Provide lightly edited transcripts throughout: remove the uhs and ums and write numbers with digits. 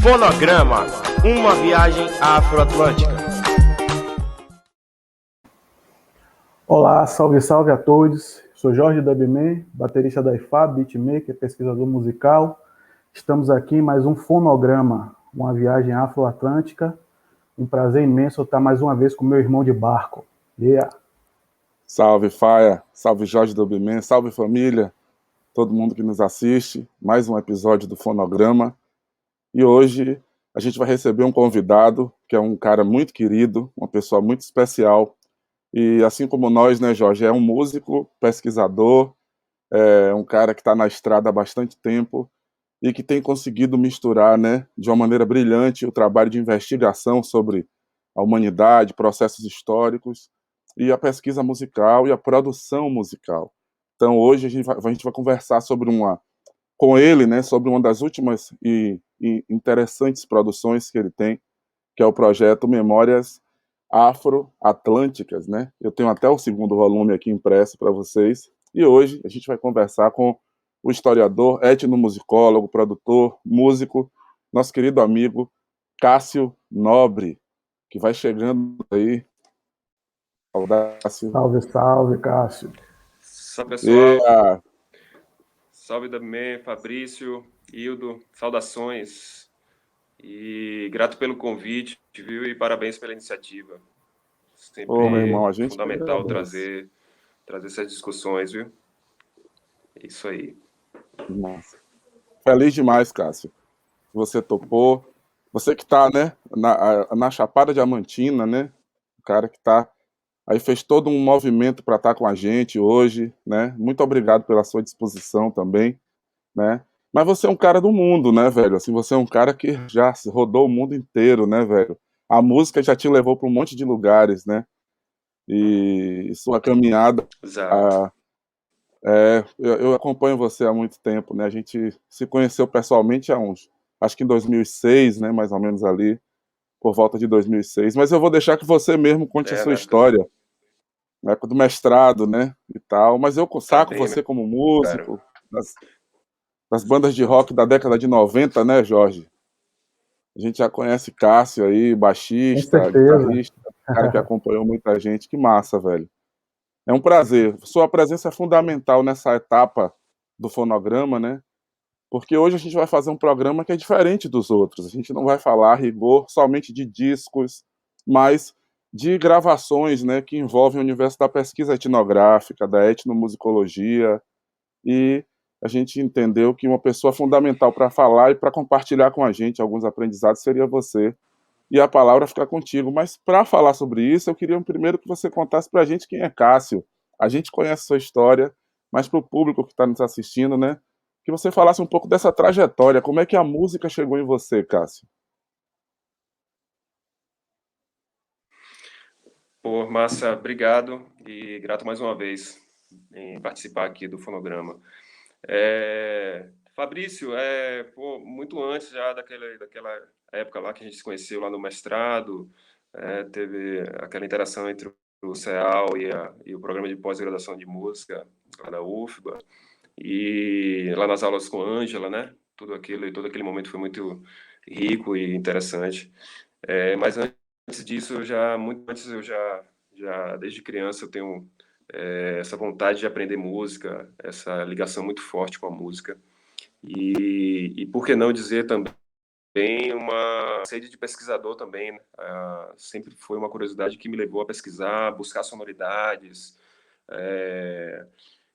Fonograma, uma viagem afroatlântica. Olá, salve, salve a todos. Sou Jorge Dubman, baterista da IFAB, beatmaker, pesquisador musical. Estamos aqui em mais um Fonograma, uma viagem afroatlântica. Um prazer imenso estar mais uma vez com meu irmão de barco. Yeah. Salve, Faia. Salve, Jorge Dubman. Salve, família. Todo mundo que nos assiste. Mais um episódio do Fonograma. E hoje a gente vai receber um convidado, que é um cara muito querido, uma pessoa muito especial. E assim como nós, né, Jorge, é um músico, pesquisador, é um cara que está na estrada há bastante tempo e que tem conseguido misturar, né, de uma maneira brilhante o trabalho de investigação sobre a humanidade, processos históricos e a pesquisa musical e a produção musical. Então hoje a gente vai conversar com ele, né, sobre uma das últimas e interessantes produções que ele tem, que é o projeto Memórias Afro-Atlânticas, né? Eu tenho até o segundo volume aqui impresso para vocês. E hoje a gente vai conversar com o historiador, etnomusicólogo, produtor, músico, nosso querido amigo Cássio Nobre, que vai chegando aí. Audácio. Salve, salve, Cássio. Salve, pessoal. E, Salve, Dubman, Fabrício, Hildo, saudações. E grato pelo convite, viu? E parabéns pela iniciativa. Sempre meu irmão, a gente fundamental trazer essas discussões, viu? É isso aí. Nossa. Feliz demais, Cássio. Você topou. Você que está, né, na Chapada Diamantina, né? O cara que está aí fez todo um movimento para estar com a gente hoje, né? Muito obrigado pela sua disposição também, né? Mas você é um cara do mundo, né, velho? Assim, você é um cara que já rodou o mundo inteiro, né, velho? A música já te levou para um monte de lugares, né? E sua caminhada, Exato. eu acompanho você há muito tempo, né? A gente se conheceu pessoalmente acho que em 2006, né, mais ou menos ali, por volta de 2006. Mas eu vou deixar que você mesmo conte a sua Na época do... história, na época do mestrado, né, e tal. Mas eu Tá saco bem, você como cara. músico, das bandas de rock da década de 90, né, Jorge? A gente já conhece Cássio aí, Com baixista, certeza. guitarrista, cara que acompanhou muita gente. Que massa, velho. É um prazer. Sua presença é fundamental nessa etapa do fonograma, né? Porque hoje a gente vai fazer um programa que é diferente dos outros. A gente não vai falar a rigor somente de discos, mas de gravações, né, que envolvem o universo da pesquisa etnográfica, da etnomusicologia, e a gente entendeu que uma pessoa fundamental para falar e para compartilhar com a gente alguns aprendizados seria você. E a palavra fica contigo. Mas para falar sobre isso, eu queria primeiro que você contasse para a gente quem é Cássio. A gente conhece sua história, mas para o público que está nos assistindo, né, que você falasse um pouco dessa trajetória, como é que a música chegou em você, Cássio? Pô, massa, obrigado e grato mais uma vez em participar aqui do Fonograma. Fabrício, pô, muito antes já daquela época lá que a gente se conheceu lá no mestrado, teve aquela interação entre o CEAL e o programa de pós-graduação de música lá da UFBA, e lá nas aulas com a Ângela, né? Todo aquele momento foi muito rico e interessante. Mas antes disso, muito antes, já desde criança, eu tenho essa vontade de aprender música, essa ligação muito forte com a música. E por que não dizer também uma sede de pesquisador também, né? Sempre foi uma curiosidade que me levou a pesquisar, buscar sonoridades, é,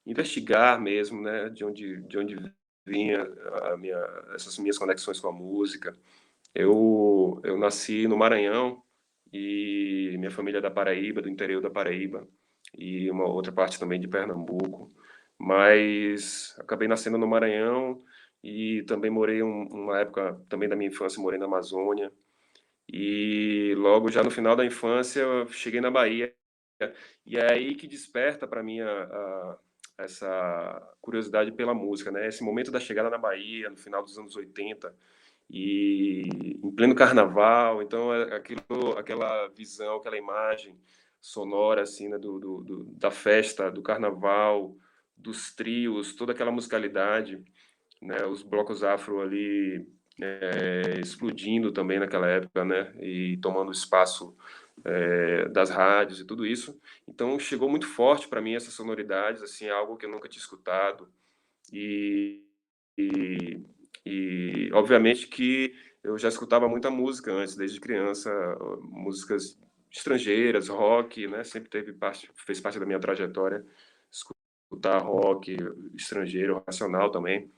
investigar mesmo, né? De onde vinha essas minhas conexões com a música. Eu nasci no Maranhão e minha família é da Paraíba, do interior da Paraíba, e uma outra parte também de Pernambuco, mas acabei nascendo no Maranhão e também morei uma época também da minha infância, morei na Amazônia, e logo já no final da infância eu cheguei na Bahia, e é aí que desperta para mim essa curiosidade pela música, né? Esse momento da chegada na Bahia, no final dos anos 80, e em pleno carnaval, então aquela visão, aquela imagem sonora assim, né, da festa, do carnaval, dos trios, toda aquela musicalidade, né, os blocos afro ali explodindo também naquela época, né? E tomando espaço das rádios e tudo isso. Então chegou muito forte para mim essas sonoridades, assim, algo que eu nunca tinha escutado. E, e, e obviamente que eu já escutava muita música antes, desde criança, músicas estrangeiras, rock, né? Sempre fez parte da minha trajetória escutar rock estrangeiro, nacional também.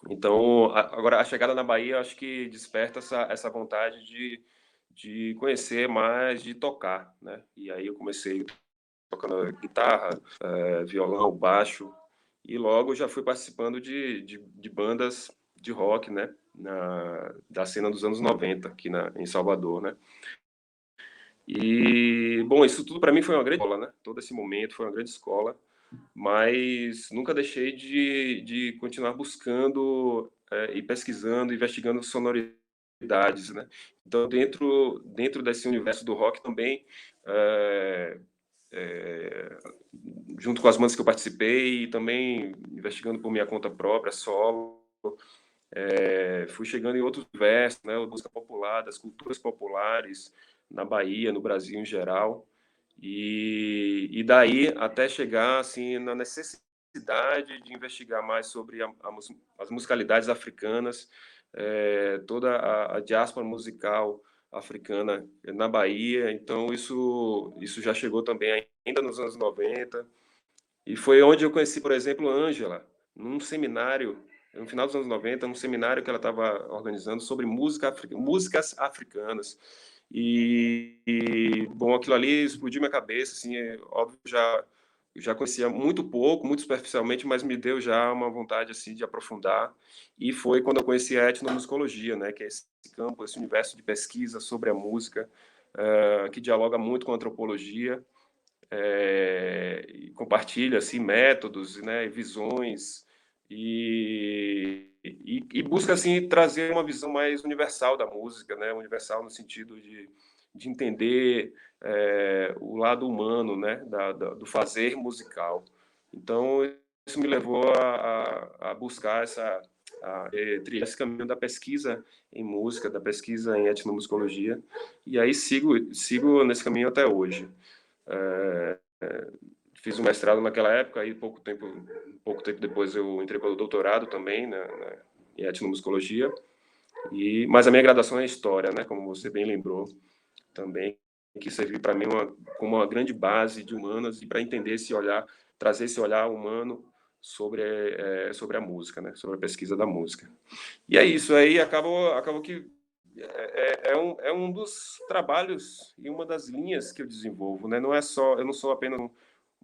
Então, agora a chegada na Bahia, eu acho que desperta essa vontade de conhecer mais, de tocar, né? E aí eu comecei tocando guitarra, violão, baixo, e logo já fui participando de bandas de rock, né? Da cena dos anos 90 aqui em Salvador, né? E, bom, isso tudo para mim foi uma grande escola, né? Todo esse momento foi uma grande escola, mas nunca deixei de continuar buscando e pesquisando, investigando sonoridades, né? Então, dentro desse universo do rock também, é, é, junto com as bandas que eu participei e também investigando por minha conta própria, solo, fui chegando em outros versos, né, música popular, das culturas populares na Bahia, no Brasil em geral, e daí até chegar assim na necessidade de investigar mais sobre as musicalidades africanas, toda a diáspora musical africana na Bahia. Então isso já chegou também ainda nos anos 90, e foi onde eu conheci, por exemplo, Ângela, num seminário, no final dos anos 90, num seminário que ela estava organizando sobre músicas africanas. Bom, aquilo ali explodiu minha cabeça, assim, óbvio, eu já conhecia muito pouco, muito superficialmente, mas me deu já uma vontade, assim, de aprofundar. E foi quando eu conheci a etnomusicologia, né, que é esse campo, esse universo de pesquisa sobre a música, que dialoga muito com a antropologia, e compartilha assim métodos, né, visões, e busca assim trazer uma visão mais universal da música, né, universal no sentido de entender o lado humano, né, do fazer musical. Então isso me levou a buscar trilhar esse caminho da pesquisa em música, da pesquisa em etnomusicologia, e aí sigo nesse caminho até hoje. Fiz um mestrado naquela época, aí pouco tempo depois eu entrei para o doutorado também, em etnomusicologia, mas a minha graduação é em História, né, como você bem lembrou também, que serviu para mim como uma grande base de humanas e para entender esse olhar, trazer esse olhar humano sobre a música, né, sobre a pesquisa da música. E é isso, aí acabou que é um dos trabalhos e uma das linhas que eu desenvolvo, né? Eu não sou apenas um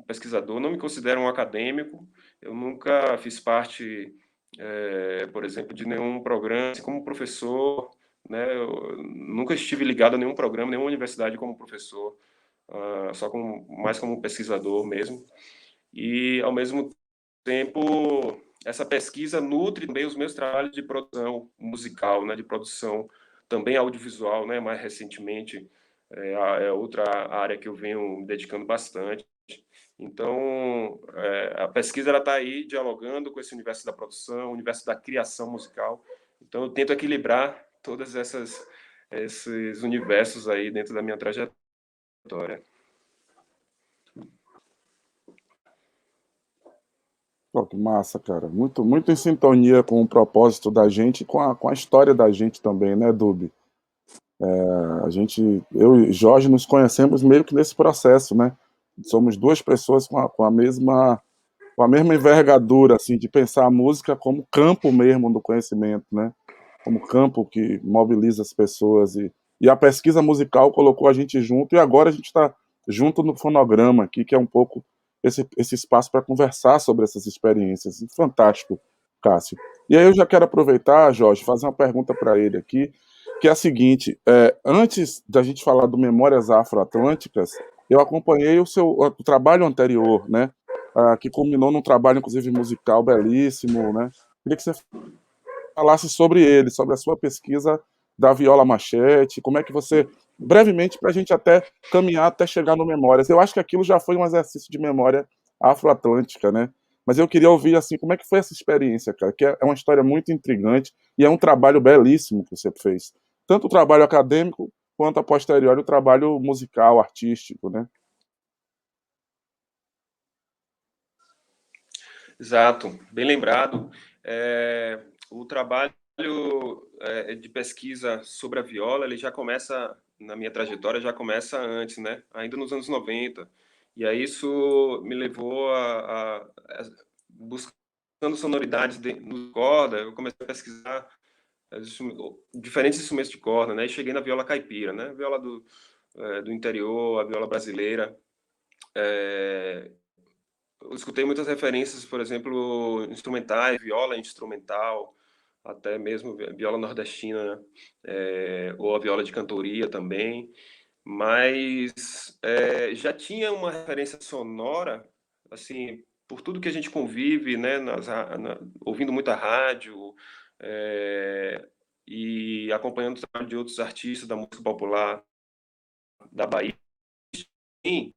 pesquisador, não me considero um acadêmico, eu nunca fiz parte, por exemplo, de nenhum programa assim, como professor, né? Eu nunca estive ligado a nenhum programa, nenhuma universidade como professor, mais como pesquisador mesmo. E, ao mesmo tempo, essa pesquisa nutre também os meus trabalhos de produção musical, né, de produção também audiovisual, né, mais recentemente, é outra área que eu venho me dedicando bastante. Então, a pesquisa está aí dialogando com esse universo da produção, universo da criação musical. Então, eu tento equilibrar todas esses universos aí dentro da minha trajetória. Pô, que massa, cara. Muito, muito em sintonia com o propósito da gente e com a história da gente também, né, Dubi? Eu e Jorge nos conhecemos meio que nesse processo, né? Somos duas pessoas com a mesma envergadura, assim, de pensar a música como campo mesmo do conhecimento, né? Como campo que mobiliza as pessoas, e a pesquisa musical colocou a gente junto, e agora a gente está junto no fonograma aqui, que é um pouco esse espaço para conversar sobre essas experiências. Fantástico, Cássio. E aí eu já quero aproveitar, Jorge, fazer uma pergunta para ele aqui, que é a seguinte: antes da gente falar do Memórias Afroatlânticas, eu acompanhei o trabalho anterior, né, que culminou num trabalho, inclusive, musical belíssimo, né? Queria que você falasse sobre ele, sobre a sua pesquisa da viola machete, como é que você, brevemente, para a gente até caminhar até chegar no Memórias. Eu acho que aquilo já foi um exercício de memória afroatlântica, né? Mas eu queria ouvir, assim, como é que foi essa experiência, cara, que é uma história muito intrigante e é um trabalho belíssimo que você fez. Tanto o trabalho acadêmico, quanto a posteriori o trabalho musical, artístico, né? Exato, bem lembrado. O trabalho de pesquisa sobre a viola, ele já começa, na minha trajetória, já começa antes, né? Ainda nos anos 90. E aí isso me levou a buscando sonoridades no corda, eu comecei a pesquisar diferentes instrumentos de corda, né? E cheguei na viola caipira, né? Viola do interior, a viola brasileira. Eu escutei muitas referências, por exemplo, instrumentais, viola instrumental, até mesmo viola nordestina, né? Ou a viola de cantoria também, mas já tinha uma referência sonora, assim, por tudo que a gente convive, né, ouvindo muita rádio, e acompanhando o trabalho de outros artistas da música popular da Bahia, sim,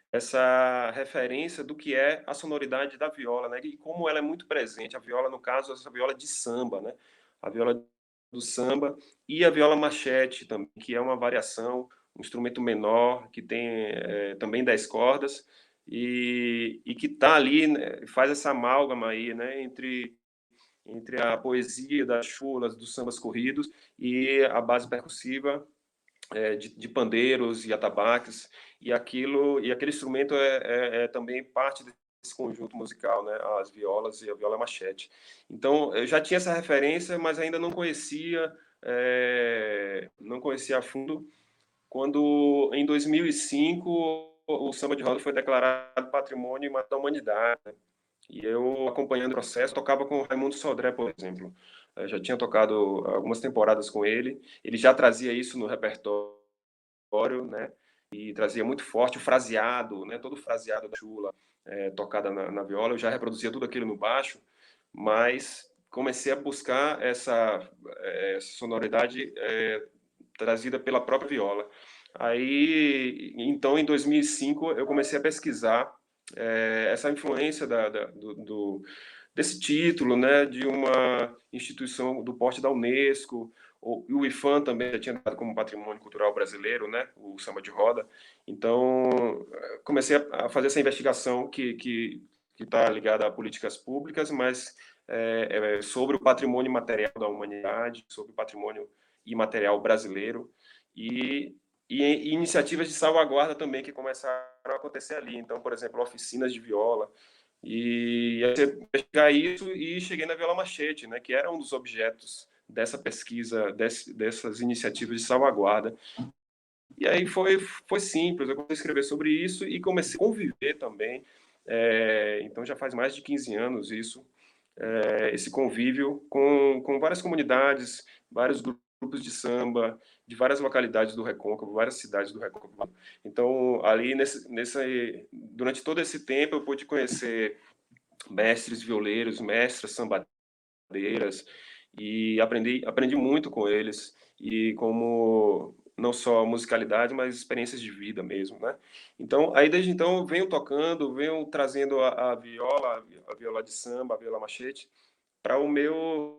essa referência do que é a sonoridade da viola, né? E como ela é muito presente. A viola, no caso, essa viola de samba, né? A viola do samba e a viola machete também, que é uma variação, um instrumento menor que tem também 10 cordas e que está ali, né? Faz essa amálgama aí, né? Entre a poesia das chulas, dos sambas corridos e a base percussiva de pandeiros e atabaques, e aquele instrumento é também parte desse conjunto musical, né? As violas e a viola machete. Então, eu já tinha essa referência, mas ainda não conhecia a fundo. Quando, em 2005, o samba de roda foi declarado Patrimônio da Humanidade, né? E eu, acompanhando o processo, tocava com o Raimundo Sodré, por exemplo. Eu já tinha tocado algumas temporadas com ele. Ele já trazia isso no repertório, né? E trazia muito forte o fraseado, né? Todo o fraseado da chula tocada na viola. Eu já reproduzia tudo aquilo no baixo, mas comecei a buscar essa sonoridade trazida pela própria viola. Aí, então, em 2005, eu comecei a pesquisar essa influência desse título, né, de uma instituição do porte da Unesco. O IFAM também já tinha dado como patrimônio cultural brasileiro, né, o samba de roda. Então, comecei a fazer essa investigação que está ligada a políticas públicas, mas sobre o patrimônio material da humanidade, sobre o patrimônio imaterial brasileiro e iniciativas de salvaguarda também que começaram a acontecer ali. Então, por exemplo, oficinas de viola. E aí pegar isso e cheguei na viola machete, né, que era um dos objetos dessa pesquisa, dessas iniciativas de salvaguarda. E aí foi simples, eu comecei a escrever sobre isso e comecei a conviver também. Então já faz mais de 15 anos isso, esse convívio com várias comunidades, vários grupos de samba, de várias localidades do Recôncavo, várias cidades do Recôncavo. Então, ali, durante todo esse tempo, eu pude conhecer mestres violeiros, mestras sambadeiras, e aprendi muito com eles, e como não só musicalidade, mas experiências de vida mesmo, né? Então, aí desde então eu venho tocando, venho trazendo a viola de samba, a viola machete, para o meu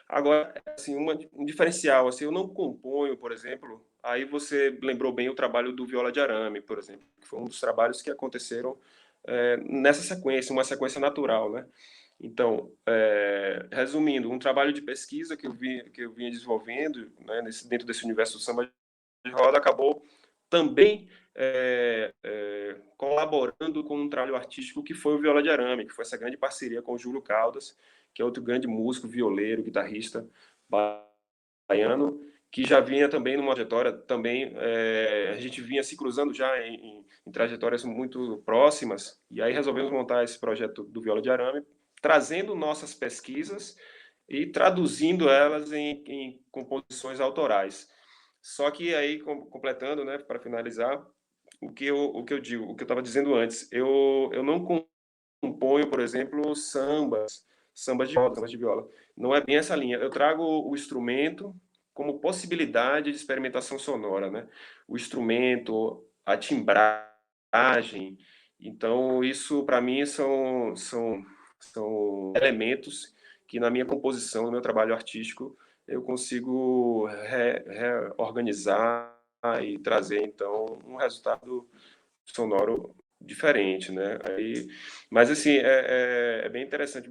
agora assim um diferencial assim, eu não componho, por exemplo. Aí você lembrou bem o trabalho do viola de arame, por exemplo, que foi um dos trabalhos que aconteceram nessa sequência, uma sequência natural, né? Então, resumindo, um trabalho de pesquisa que eu vinha desenvolvendo, né, dentro desse universo do samba de roda, acabou também colaborando com um trabalho artístico que foi o Viola de Arame, que foi essa grande parceria com o Júlio Caldas, que é outro grande músico, violeiro, guitarrista baiano, que já vinha também numa trajetória, também a gente vinha se cruzando já em trajetórias muito próximas, e aí resolvemos montar esse projeto do Viola de Arame, trazendo nossas pesquisas e traduzindo elas em composições autorais. Só que aí, completando, né, para finalizar, o que eu digo, o que eu estava dizendo antes, eu não componho, por exemplo, sambas de roda, sambas de viola. Não é bem essa linha. Eu trago o instrumento como possibilidade de experimentação sonora, né? O instrumento, a timbragem Então, isso, para mim, são elementos que, na minha composição, no meu trabalho artístico, eu consigo reorganizar e trazer, então, um resultado sonoro diferente, né? Mas, assim, é bem interessante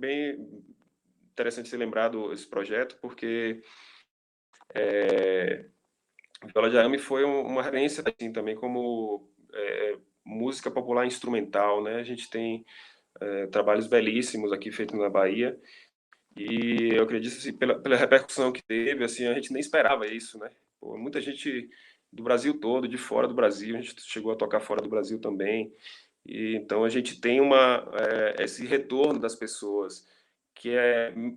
ser lembrado esse projeto, porque Viola de Arame foi uma referência, assim, também como música popular instrumental, né? A gente tem trabalhos belíssimos aqui feitos na Bahia, e eu acredito, assim, pela repercussão que teve, assim, a gente nem esperava isso, né? Pô, muita gente do Brasil todo, de fora do Brasil, a gente chegou a tocar fora do Brasil também, e então a gente tem esse retorno das pessoas, que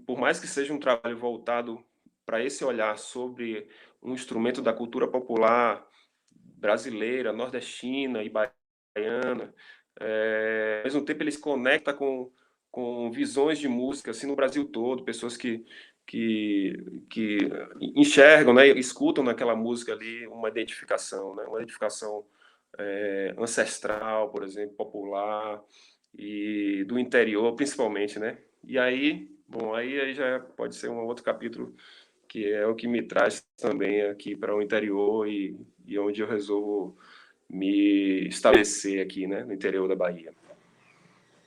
por mais que seja um trabalho voltado para esse olhar sobre um instrumento da cultura popular brasileira, nordestina e baiana, ao mesmo tempo ele se conecta com visões de música assim no Brasil todo, pessoas que enxergam, né, escutam naquela música ali uma identificação, né, uma identificação ancestral, por exemplo, popular e do interior, principalmente, né? E aí, bom, aí já pode ser um outro capítulo que é o que me traz também aqui para o interior e onde eu resolvo me estabelecer aqui, né, no interior da Bahia.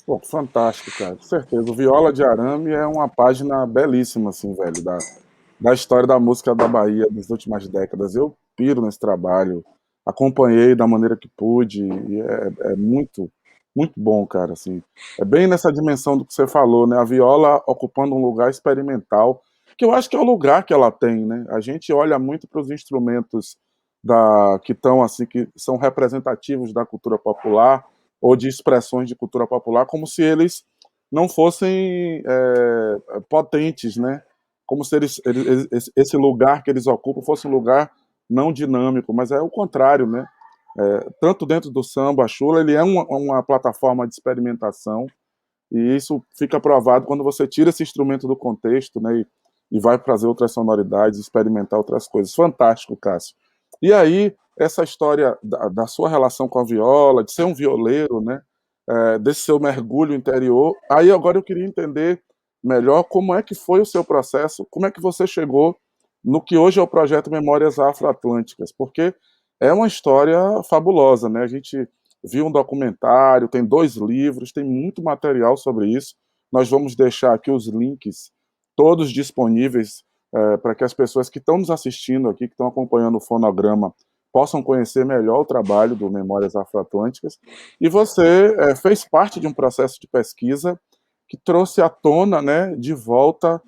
Pô, fantástico, cara, com certeza. O Viola de Arame é uma página belíssima, assim, velho, da história da música da Bahia das últimas décadas. Eu piro nesse trabalho, acompanhei da maneira que pude, e é muito, muito bom, cara, assim. É bem nessa dimensão do que você falou, né? A viola ocupando um lugar experimental, que eu acho que é o lugar que ela tem, né? A gente olha muito para os instrumentos que estão assim, que são representativos da cultura popular ou de expressões de cultura popular, como se eles não fossem potentes, né? Como se esse lugar que eles ocupam fosse um lugar não dinâmico, mas é o contrário, né? Tanto dentro do samba, a chula, ele é uma plataforma de experimentação, e isso fica provado quando você tira esse instrumento do contexto, né? E vai trazer outras sonoridades, experimentar outras coisas. Fantástico, Cássio. E aí, essa história da sua relação com a viola, de ser um violeiro, né? Desse seu mergulho interior. Aí agora eu queria entender melhor como é que foi o seu processo, como é que você chegou no que hoje é o projeto Memórias Afroatlânticas, porque é uma história fabulosa, né? A gente viu um documentário, tem 2 livros, tem muito material sobre isso. Nós vamos deixar aqui os links todos disponíveis para que as pessoas que estão nos assistindo aqui, que estão acompanhando o fonograma, possam conhecer melhor o trabalho do Memórias Afroatlânticas. E você fez parte de um processo de pesquisa que trouxe à tona, né, de volta,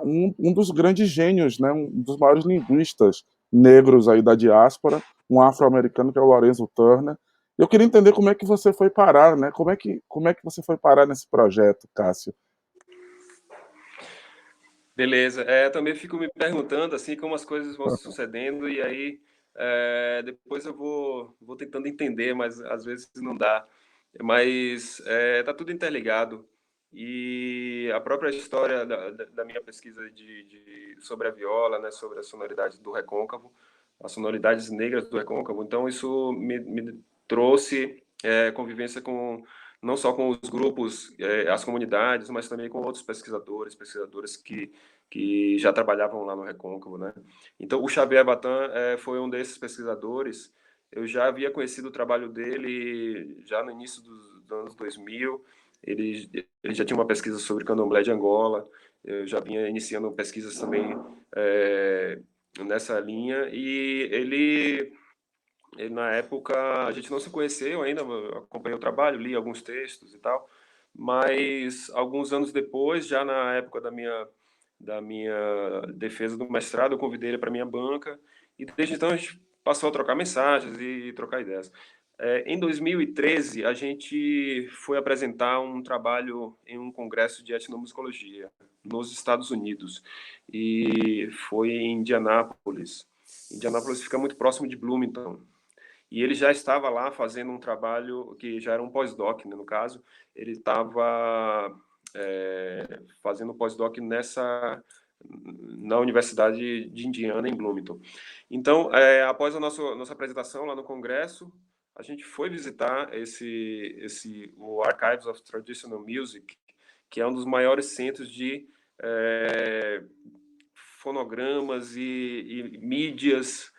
um dos grandes gênios, né, um dos maiores linguistas negros aí da diáspora, um afro-americano que é o Lorenzo Turner. Eu queria entender como é que você foi parar, né? Como é que você foi parar nesse projeto, Cássio? Beleza. Eu também fico me perguntando assim como as coisas vão se sucedendo e aí depois eu vou tentando entender, mas às vezes não dá. Mas tá tudo interligado e a própria história da minha pesquisa sobre a viola, né, sobre as sonoridades do recôncavo, as sonoridades negras do recôncavo. Então isso me trouxe convivência com não só com os grupos, as comunidades, mas também com outros pesquisadores, pesquisadoras que já trabalhavam lá no Recôncavo, né? Então, o Xavier Batan foi um desses pesquisadores. Eu já havia conhecido o trabalho dele já no início dos anos 2000. Ele já tinha uma pesquisa sobre candomblé de Angola. Eu já vinha iniciando pesquisas também nessa linha. E na época, a gente não se conheceu ainda, eu acompanhei o trabalho, li alguns textos e tal, mas alguns anos depois, já na época da minha defesa do mestrado, eu convidei ele para minha banca, e desde então a gente passou a trocar mensagens e trocar ideias. Em 2013, a gente foi apresentar um trabalho em um congresso de etnomusicologia nos Estados Unidos, e foi em Indianápolis. Indianápolis fica muito próximo de Bloomington, e ele já estava lá fazendo um trabalho que já era um pós-doc, né, no caso. Ele estava fazendo um pós-doc na Universidade de Indiana, em Bloomington. Então, após a nossa apresentação lá no Congresso, a gente foi visitar o Archives of Traditional Music, que é um dos maiores centros de fonogramas e mídias,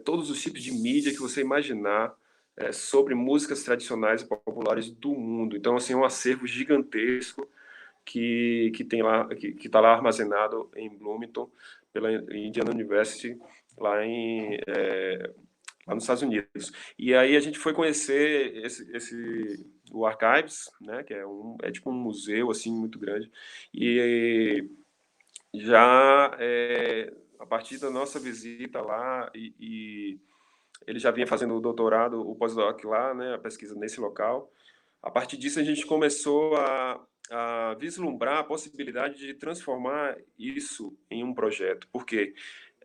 todos os tipos de mídia que você imaginar, sobre músicas tradicionais e populares do mundo. Então, assim, é um acervo gigantesco que tem lá, que está lá armazenado em Bloomington pela Indiana University lá lá nos Estados Unidos. E aí a gente foi conhecer o Archives, né, que é tipo um museu assim muito grande. E já a partir da nossa visita lá e ele já vinha fazendo o doutorado, o pós-doc lá, né, a pesquisa nesse local. A partir disso, a gente começou a vislumbrar a possibilidade de transformar isso em um projeto, porque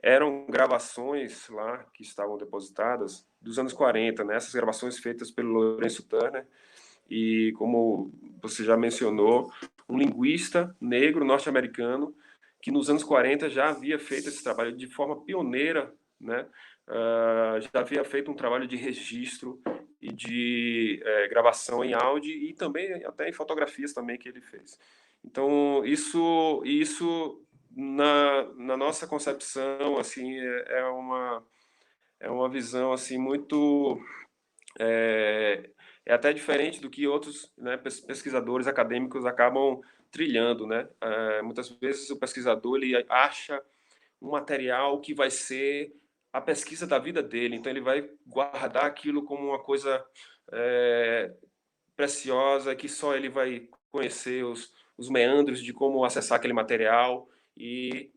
eram gravações lá que estavam depositadas dos anos 40, né, essas gravações feitas pelo Lourenço Turner, e como você já mencionou, um linguista negro norte-americano que nos anos 40 já havia feito esse trabalho de forma pioneira, né? Já havia feito um trabalho de registro e de gravação em áudio e também até em fotografias também que ele fez. Então isso na nossa concepção assim é uma visão assim muito é até diferente do que outros, né, pesquisadores acadêmicos acabam trilhando, né? Muitas vezes o pesquisador ele acha um material que vai ser a pesquisa da vida dele, então ele vai guardar aquilo como uma coisa preciosa que só ele vai conhecer os meandros de como acessar aquele material e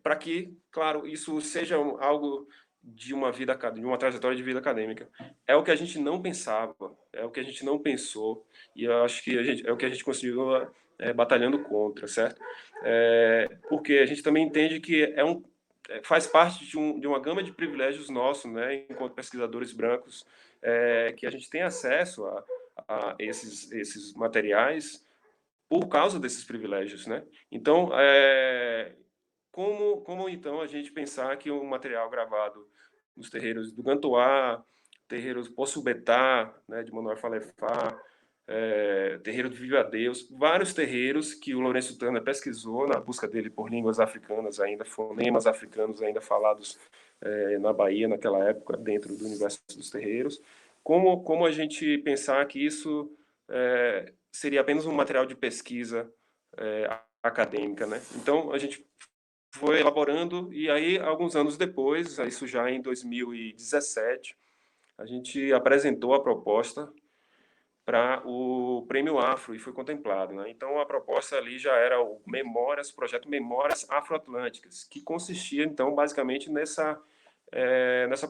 para que, claro, isso seja algo de uma vida, de uma trajetória de vida acadêmica. É o que a gente não pensava, é o que a gente não pensou e eu acho que é o que a gente continua batalhando contra, certo? Porque a gente também entende que faz parte de uma gama de privilégios nossos, né, enquanto pesquisadores brancos, que a gente tem acesso a esses materiais por causa desses privilégios, né? Então, como então a gente pensar que um material gravado nos terreiros do Gantoá, terreiros Poço Betá, né, de Manoel Falefá, terreiro do Viva Deus, vários terreiros que o Lourenço Turner pesquisou na busca dele por línguas africanas ainda, fonemas africanos ainda falados na Bahia naquela época, dentro do universo dos terreiros. Como a gente pensar que isso seria apenas um material de pesquisa acadêmica, né? Então, a gente foi elaborando, e aí, alguns anos depois, isso já em 2017, a gente apresentou a proposta para o Prêmio Afro e foi contemplado, né? Então a proposta ali já era o projeto Memórias Afroatlânticas, que consistia então basicamente nessa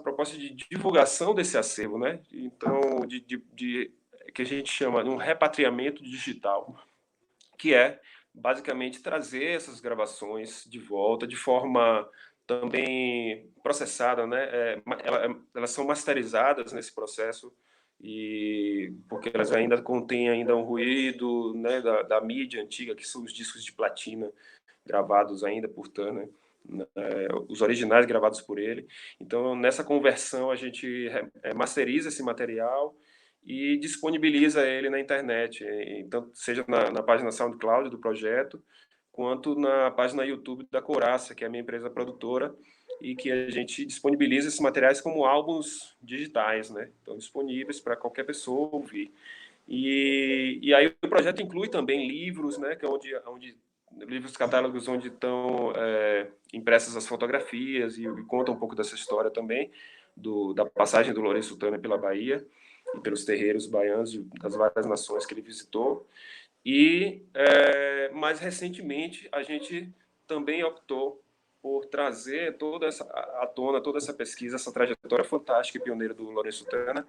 proposta de divulgação desse acervo, né? Então que a gente chama de um repatriamento digital, que é basicamente trazer essas gravações de volta de forma também processada, né? Elas são masterizadas nesse processo e porque elas ainda contêm ainda um ruído, né, da mídia antiga, que são os discos de platina gravados ainda por Turner, né, os originais gravados por ele. Então, nessa conversão, a gente masteriza esse material e disponibiliza ele na internet, então seja na página SoundCloud do projeto, quanto na página YouTube da Coraça, que é a minha empresa produtora, e que a gente disponibiliza esses materiais como álbuns digitais, né? Então, disponíveis para qualquer pessoa ouvir. E aí o projeto inclui também livros, né? Que é onde livros catálogos onde estão impressas as fotografias e conta um pouco dessa história também da passagem do Lourenço Turner pela Bahia e pelos terreiros baianos das várias nações que ele visitou. E mais recentemente a gente também optou por trazer à tona toda essa pesquisa, essa trajetória fantástica e pioneira do Lourenço Turner,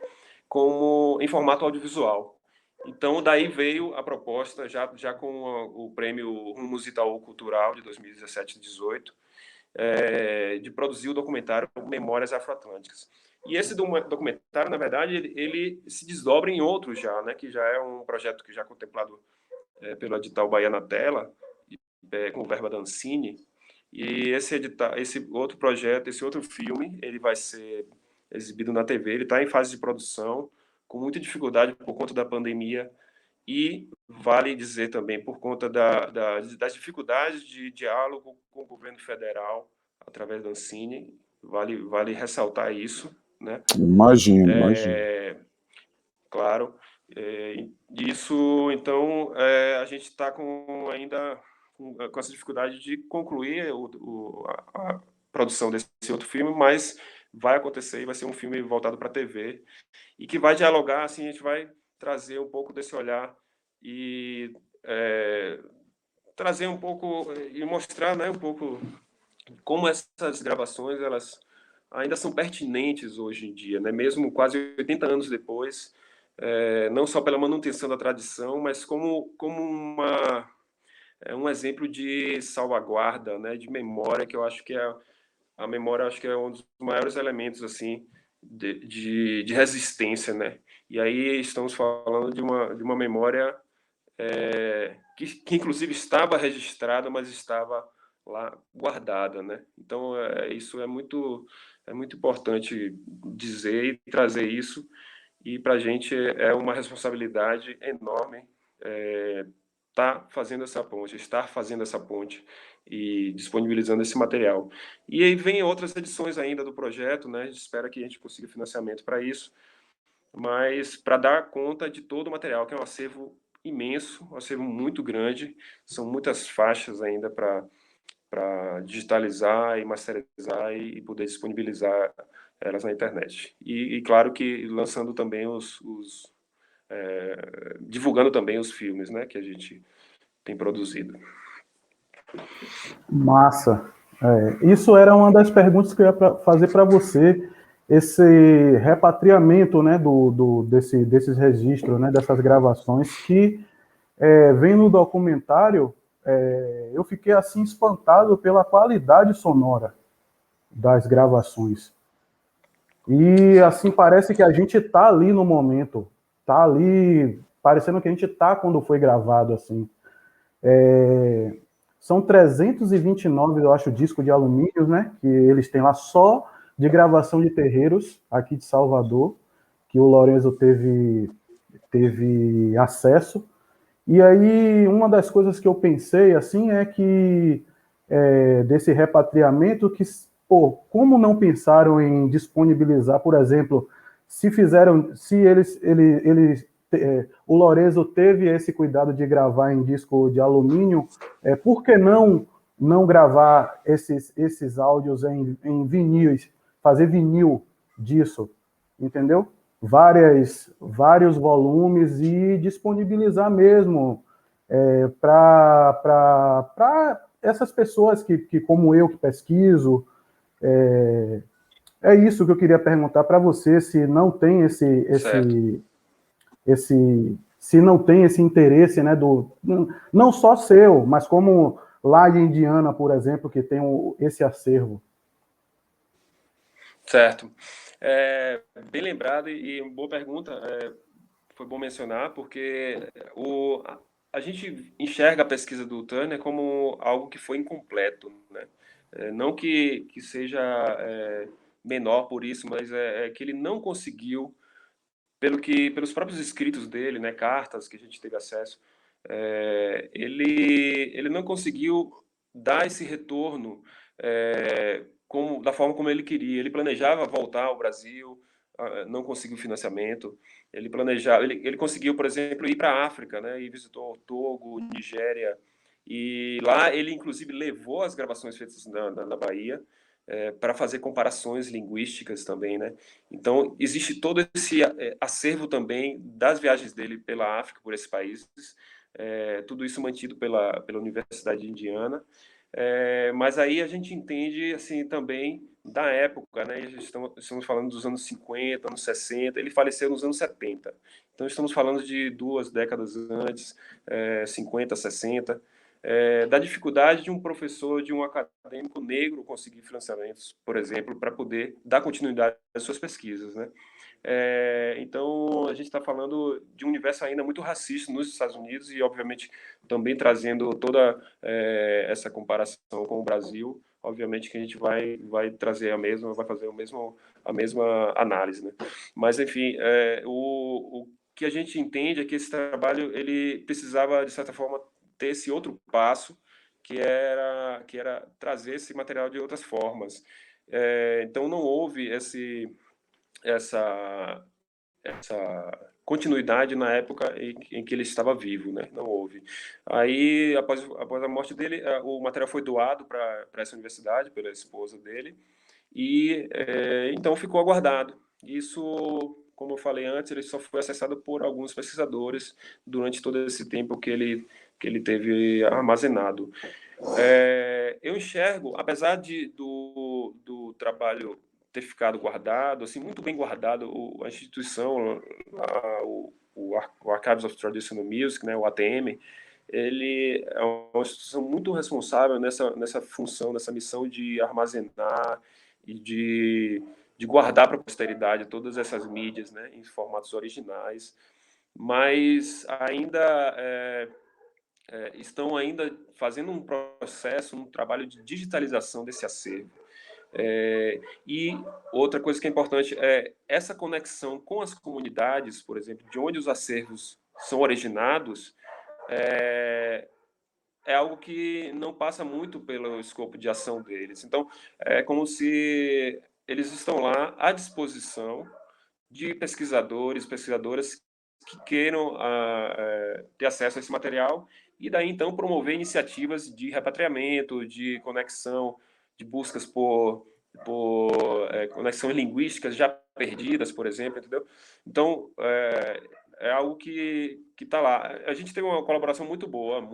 em formato audiovisual. Então, daí veio a proposta, já com o prêmio Rumos Itaú Cultural de 2017-18, de produzir o documentário Memórias Afroatlânticas. E esse documentário, na verdade, ele se desdobra em outros já, né, que já é um projeto que já é contemplado pelo edital Bahia na Tela, com o Verba Dancini, e esse outro projeto, esse outro filme, ele vai ser exibido na TV. Ele está em fase de produção, com muita dificuldade por conta da pandemia, e vale dizer também por conta das dificuldades de diálogo com o governo federal através da Ancine. Vale ressaltar isso, né? Imagino. Claro. Isso, então, a gente está ainda com essa dificuldade de concluir a produção desse outro filme, mas vai acontecer e vai ser um filme voltado para a TV e que vai dialogar, assim, a gente vai trazer um pouco desse olhar e trazer um pouco e mostrar, né, um pouco como essas gravações elas ainda são pertinentes hoje em dia, né? Mesmo quase 80 anos depois, não só pela manutenção da tradição, mas como um exemplo de salvaguarda, né, de memória, que eu acho que a memória acho que é um dos maiores elementos assim de resistência, né? E aí estamos falando de uma memória que inclusive estava registrada, mas estava lá guardada, né? Então isso é muito importante dizer e trazer isso, e para a gente é uma responsabilidade enorme estar fazendo essa ponte e disponibilizando esse material. E aí vem outras edições ainda do projeto, né? A gente espera que a gente consiga financiamento para isso, mas para dar conta de todo o material, que é um acervo imenso, um acervo muito grande, são muitas faixas ainda para digitalizar e masterizar e poder disponibilizar elas na internet. E claro que lançando também divulgando também os filmes, né, que a gente tem produzido. Massa. Isso era uma das perguntas que eu ia fazer para você, esse repatriamento, né, desses registros, né, dessas gravações que vem no documentário. Eu fiquei assim espantado pela qualidade sonora das gravações. E assim parece que a gente está ali no momento, está ali parecendo que a gente está quando foi gravado assim. São 329, eu acho, discos de alumínio, né? Que eles têm lá só de gravação de terreiros aqui de Salvador, que o Lorenzo teve acesso. E aí, uma das coisas que eu pensei, assim, é que desse repatriamento, que, pô, como não pensaram em disponibilizar, por exemplo, se o Lorenzo teve esse cuidado de gravar em disco de alumínio, por que não gravar esses áudios em vinil, fazer vinil disso, entendeu? Vários volumes e disponibilizar mesmo para essas pessoas que, como eu, que pesquiso. É isso que eu queria perguntar para você, se não tem se não tem esse interesse, né, não só seu, mas como lá em Indiana, por exemplo, que tem esse acervo. Certo. Bem lembrado e boa pergunta. Foi bom mencionar, porque a gente enxerga a pesquisa do Turner como algo que foi incompleto, né? Não que seja menor por isso, mas que ele não conseguiu, pelos próprios escritos dele, né, cartas que a gente teve acesso, ele não conseguiu dar esse retorno da forma como ele queria. Ele planejava voltar ao Brasil, não conseguiu financiamento. Ele conseguiu, por exemplo, ir para a África, né, e visitou Togo, Nigéria, e lá ele inclusive levou as gravações feitas na Bahia para fazer comparações linguísticas também, né? Então existe todo esse acervo também das viagens dele pela África, por esses países, tudo isso mantido pela Universidade de Indiana. Mas aí a gente entende assim também da época, né? Estamos falando dos anos 50, anos 60. Ele faleceu nos anos 70. Então estamos falando de 2 décadas antes, 50, 60. Da dificuldade de um professor, de um acadêmico negro conseguir financiamentos, por exemplo, para poder dar continuidade às suas pesquisas, né? Então, a gente está falando de um universo ainda muito racista nos Estados Unidos e, obviamente, também trazendo toda essa comparação com o Brasil. Obviamente que a gente vai trazer vai fazer a mesma análise, né? Mas, enfim, o que a gente entende é que esse trabalho ele precisava, de certa forma, ter esse outro passo, que era trazer esse material de outras formas. Então, não houve essa continuidade na época em que ele estava vivo, né? Não houve. Aí, após a morte dele, o material foi doado para essa universidade, pela esposa dele, e então ficou guardado. Isso, como eu falei antes, ele só foi acessado por alguns pesquisadores durante todo esse tempo que ele teve armazenado. Eu enxergo, apesar do trabalho ter ficado guardado, assim, muito bem guardado, a instituição, o Archives of Traditional Music, né, o ATM, ele é uma instituição muito responsável nessa função, nessa missão de armazenar e de guardar para a posteridade todas essas mídias, né, em formatos originais, mas ainda estão ainda fazendo um processo, um trabalho de digitalização desse acervo. E outra coisa que é importante é essa conexão com as comunidades, por exemplo, de onde os acervos são originados, é algo que não passa muito pelo escopo de ação deles. Então, é como se eles estão lá à disposição de pesquisadores, pesquisadoras que queiram ter acesso a esse material e daí então promover iniciativas de repatriamento, de conexão, de buscas por conexões linguísticas já perdidas, por exemplo, entendeu? Então é algo que está lá. A gente tem uma colaboração muito boa,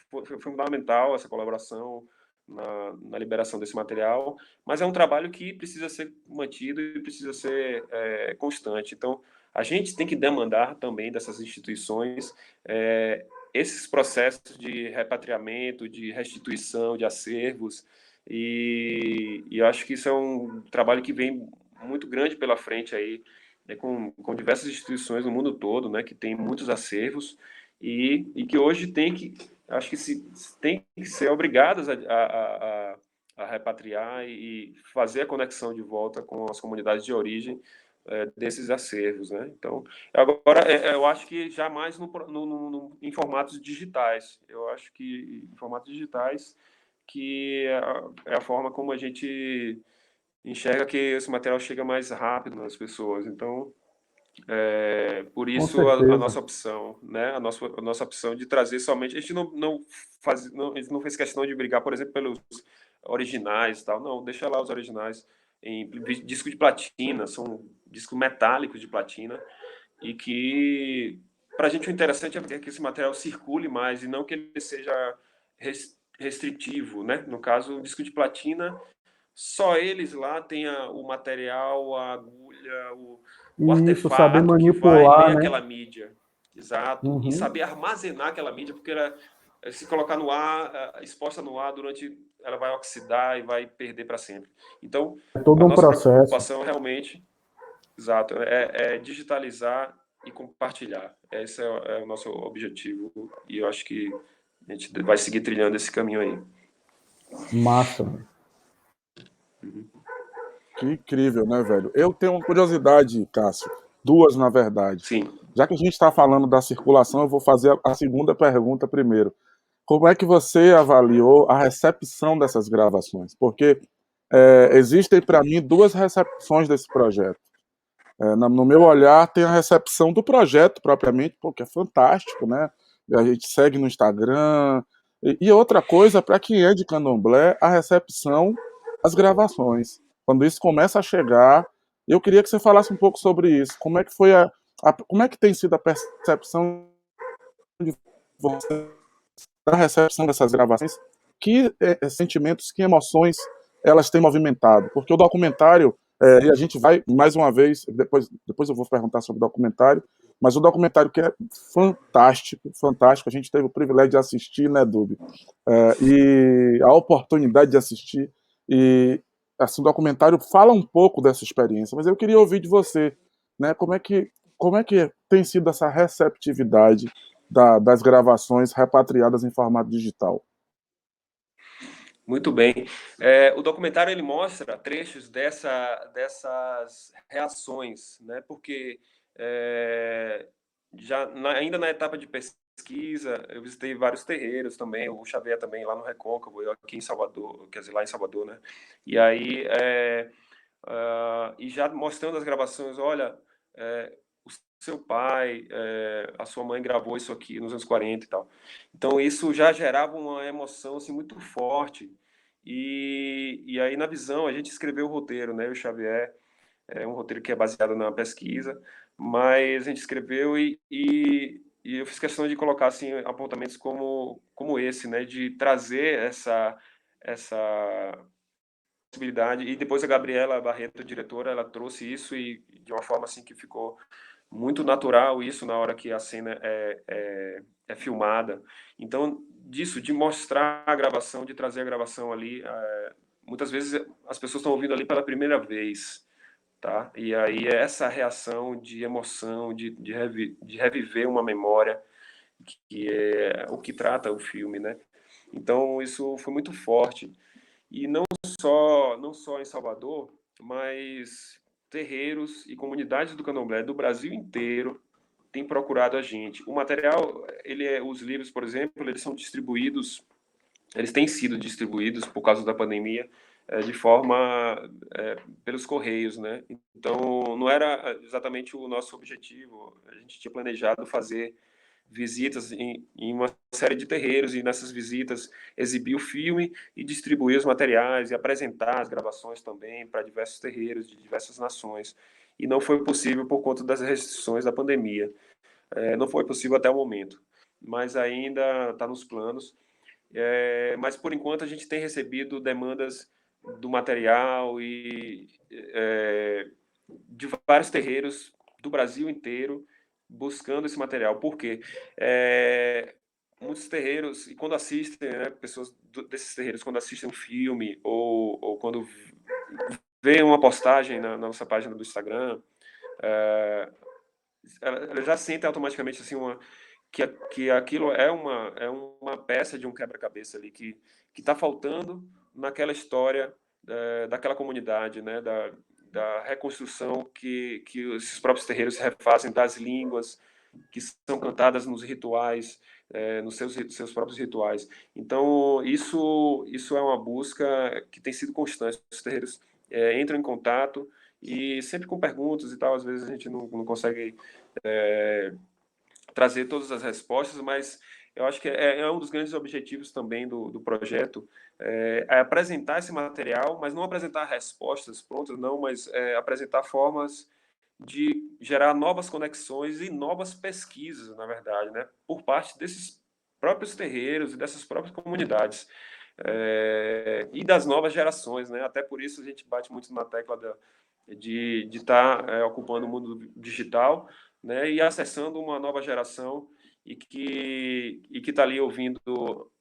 foi fundamental essa colaboração na liberação desse material, mas é um trabalho que precisa ser mantido e precisa ser constante. Então, a gente tem que demandar também dessas instituições esses processos de repatriamento, de restituição de acervos, e eu acho que isso é um trabalho que vem muito grande pela frente aí, né, com diversas instituições no mundo todo, né, que tem muitos acervos e que hoje acho que tem que ser obrigadas a repatriar e fazer a conexão de volta com as comunidades de origem desses acervos, né? Então, agora eu acho que jamais em formatos digitais. Eu acho que em formatos digitais que é a forma como a gente enxerga que esse material chega mais rápido nas pessoas. Então, por Com isso a certeza. nossa opção, né? A nossa opção de trazer somente. A gente a gente não fez questão de brigar, por exemplo, pelos originais e tal. Não, deixa lá os originais em disco de platina, são discos metálicos de platina, e que para a gente o interessante é que esse material circule mais e não que ele seja restritivo, né? No caso, o disco de platina, só eles lá têm o material, a agulha, o E isso, saber artefato que vai manipular, ler né? aquela mídia. Exato. E Uhum. saber armazenar aquela mídia, porque se colocar no ar, exposta no ar, ela vai oxidar e vai perder para sempre. Então, É todo a um nossa processo. preocupação realmente, exato, é digitalizar e compartilhar. Esse é o nosso objetivo e eu acho que a gente vai seguir trilhando esse caminho aí. Massa. Que incrível, né, velho? Eu tenho uma curiosidade, Cássio. Duas, na verdade. Sim. Já que a gente está falando da circulação, eu vou fazer a segunda pergunta primeiro. Como é que você avaliou a recepção dessas gravações? Porque existem, para mim, duas recepções desse projeto. No meu olhar, tem a recepção do projeto propriamente, porque é fantástico, né? A gente segue no Instagram. E outra coisa, para quem é de candomblé, a recepção das gravações. Quando isso começa a chegar, eu queria que você falasse um pouco sobre isso. Como é que foi como é que tem sido a percepção de você da recepção dessas gravações? Que sentimentos, que emoções elas têm movimentado? Porque o documentário, e a gente vai, mais uma vez, depois eu vou perguntar sobre o documentário, mas o documentário que é fantástico, fantástico, a gente teve o privilégio de assistir, né, Dubi? E a oportunidade de assistir, e assim, o documentário fala um pouco dessa experiência, mas eu queria ouvir de você, né? Como é que tem sido essa receptividade das gravações repatriadas em formato digital? Muito bem. O documentário ele mostra trechos dessas reações, né? Porque ainda na etapa de pesquisa, eu visitei vários terreiros também, o Xavier também lá no Recôncavo, eu aqui em Salvador, quer dizer, lá em Salvador, né? E aí, e já mostrando as gravações, olha, o seu pai, a sua mãe gravou isso aqui nos anos 40 e tal. Então isso já gerava uma emoção assim, muito forte. E aí na visão a gente escreveu o roteiro, né? O Xavier é um roteiro que é baseado na pesquisa, mas a gente escreveu e eu fiz questão de colocar assim apontamentos como esse, né? De trazer essa possibilidade. E depois a Gabriela Barreto, diretora, ela trouxe isso e de uma forma assim que ficou muito natural isso na hora que a cena é filmada. Então, disso, de mostrar a gravação, de trazer a gravação ali, muitas vezes as pessoas estão ouvindo ali pela primeira vez, tá? E aí é essa reação de emoção, de reviver uma memória, que é o que trata o filme, né? Então, isso foi muito forte. E não só em Salvador, mas terreiros e comunidades do Candomblé do Brasil inteiro têm procurado a gente. O material, os livros, por exemplo, eles são distribuídos, eles têm sido distribuídos por causa da pandemia de forma pelos correios, né? Então não era exatamente o nosso objetivo. A gente tinha planejado fazer visitas em uma série de terreiros e nessas visitas exibir o filme e distribuir os materiais e apresentar as gravações também para diversos terreiros de diversas nações. E não foi possível por conta das restrições da pandemia. Não foi possível até o momento, mas ainda está nos planos. Mas por enquanto a gente tem recebido demandas do material e de vários terreiros do Brasil inteiro buscando esse material. Por quê? Muitos terreiros, e quando assistem, né, pessoas desses terreiros, quando assistem um filme ou quando veem uma postagem na nossa página do Instagram, ela já sente automaticamente assim que aquilo é uma peça de um quebra-cabeça ali que está faltando naquela história daquela comunidade, né, da reconstrução que esses próprios terreiros refazem das línguas que são cantadas nos rituais, nos seus próprios rituais. Então, isso é uma busca que tem sido constante. Os terreiros entram em contato e sempre com perguntas e tal, às vezes a gente não consegue trazer todas as respostas, mas eu acho que é um dos grandes objetivos também do projeto, é apresentar esse material, mas não apresentar respostas prontas, não, mas apresentar formas de gerar novas conexões e novas pesquisas, na verdade, né, por parte desses próprios terreiros e dessas próprias comunidades e das novas gerações, né? Até por isso a gente bate muito na tecla de estar ocupando o mundo digital, né, e acessando uma nova geração e que está ali ouvindo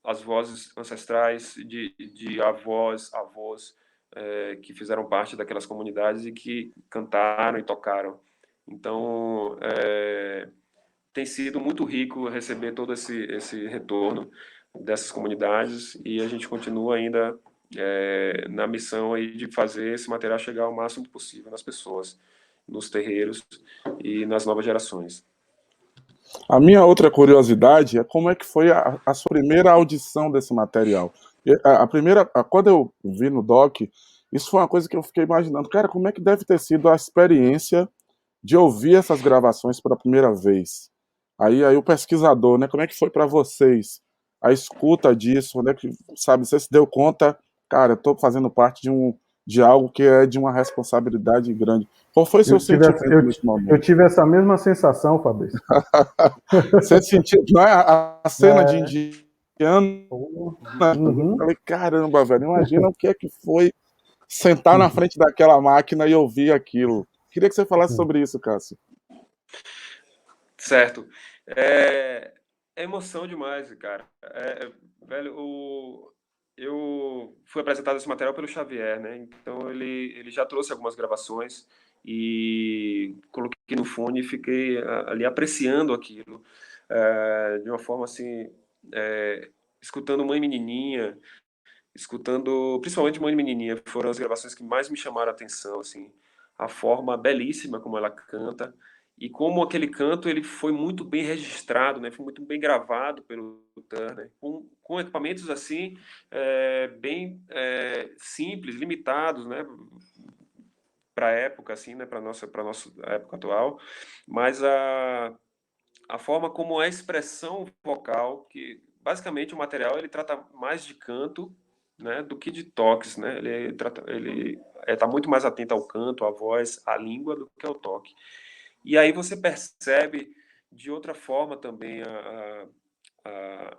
as vozes ancestrais de avós que fizeram parte daquelas comunidades e que cantaram e tocaram. Então, tem sido muito rico receber todo esse retorno dessas comunidades e a gente continua ainda na missão aí de fazer esse material chegar ao máximo possível nas pessoas, nos terreiros e nas novas gerações. A minha outra curiosidade é como é que foi a sua primeira audição desse material. Quando eu vi no doc, isso foi uma coisa que eu fiquei imaginando, cara, como é que deve ter sido a experiência de ouvir essas gravações pela primeira vez? Aí o pesquisador, né, como é que foi para vocês a escuta disso, né, que, sabe, você se deu conta, cara, eu tô fazendo parte de algo que é de uma responsabilidade grande. Qual foi seu sentimento nesse eu momento? tive essa mesma sensação, Fabrício. Você sentiu, não é a cena de indiano? Eu Uhum. falei, caramba, velho, imagina o que é que foi sentar na frente daquela máquina e ouvir aquilo. Queria que você falasse sobre isso, Cássio. Certo. É emoção demais, cara. Velho, eu fui apresentado esse material pelo Xavier, né? Então ele já trouxe algumas gravações e coloquei no fone e fiquei ali apreciando aquilo, de uma forma assim, escutando Mãe Menininha, escutando principalmente Mãe Menininha, foram as gravações que mais me chamaram a atenção, assim, a forma belíssima como ela canta e como aquele canto ele foi muito bem registrado, né? Foi muito bem gravado pelo Turner, com equipamentos assim bem simples, limitados, né? Para a época, assim, né? Para nossa época atual, mas a forma como é a expressão vocal, que basicamente o material ele trata mais de canto, né, do que de toques, né? Ele está muito mais atento ao canto, à voz, à língua do que ao toque. E aí você percebe de outra forma também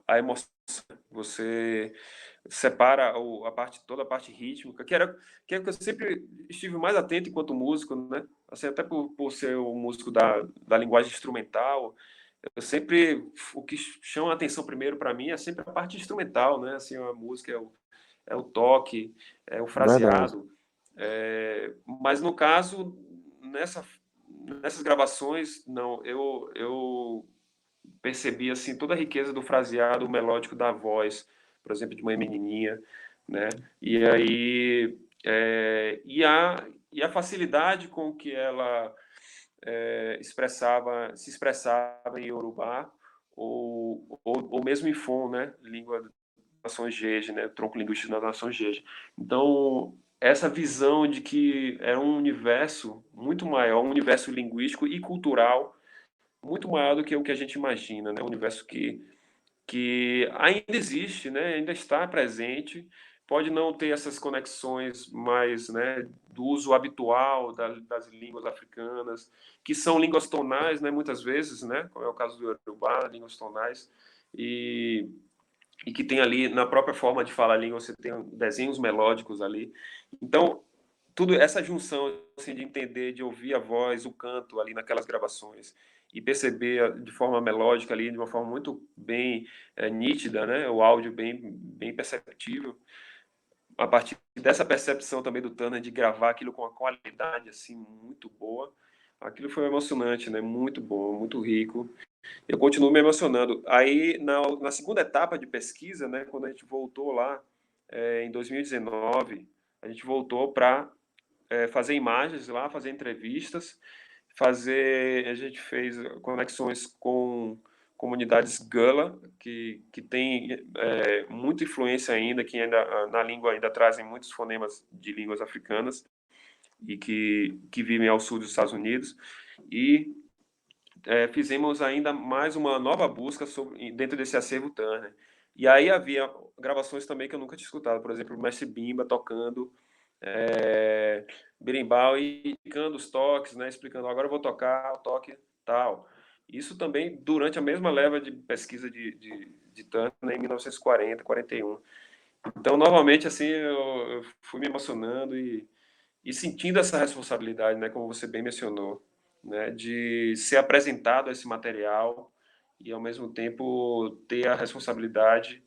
a emoção. Você separa toda a parte rítmica, que é o que eu sempre estive mais atento enquanto músico, né? Assim, até por ser um músico da linguagem instrumental, eu sempre o que chama a atenção primeiro para mim é sempre a parte instrumental, né? Assim, a música é o toque, é o Verdade. fraseado. Mas no caso nessas gravações, não, eu percebi assim toda a riqueza do fraseado melódico da voz, por exemplo, de Mãe Menininha, né? E aí e a facilidade com que ela se expressava em Yorubá ou mesmo em Fon, né? Língua das nações Jeje, né? Tronco linguístico das nações Jeje. Então essa visão de que é um universo muito maior, um universo linguístico e cultural muito maior do que o que a gente imagina, né? Um universo que ainda existe, né? Ainda está presente, pode não ter essas conexões mais, né, do uso habitual das línguas africanas, que são línguas tonais, né, muitas vezes, né, como é o caso do Yorubá, línguas tonais, e, e que tem ali, na própria forma de falar a língua, você tem desenhos melódicos ali. Então, tudo essa junção assim, de entender, de ouvir a voz, o canto ali naquelas gravações e perceber de forma melódica ali, de uma forma muito bem nítida, né? O áudio bem perceptível. A partir dessa percepção também do Turner de gravar aquilo com uma qualidade assim muito boa, aquilo foi emocionante, né? Muito bom, muito rico. Eu continuo me emocionando. Aí na segunda etapa de pesquisa, né? Quando a gente voltou lá em 2019, a gente voltou para fazer imagens lá, fazer entrevistas, a gente fez conexões com comunidades Gullah, que tem muita influência ainda, que ainda na língua ainda trazem muitos fonemas de línguas africanas e que vivem ao sul dos Estados Unidos, e fizemos ainda mais uma nova busca dentro desse acervo Turner. E aí havia gravações também que eu nunca tinha escutado, por exemplo, o Mestre Bimba tocando berimbau e indicando os toques, né, explicando, agora eu vou tocar o toque tal. Isso também durante a mesma leva de pesquisa de Turner, né, em 1940, 41. Então, novamente, assim, eu fui me emocionando e sentindo essa responsabilidade, né, como você bem mencionou, né, de ser apresentado esse material e, ao mesmo tempo, ter a responsabilidade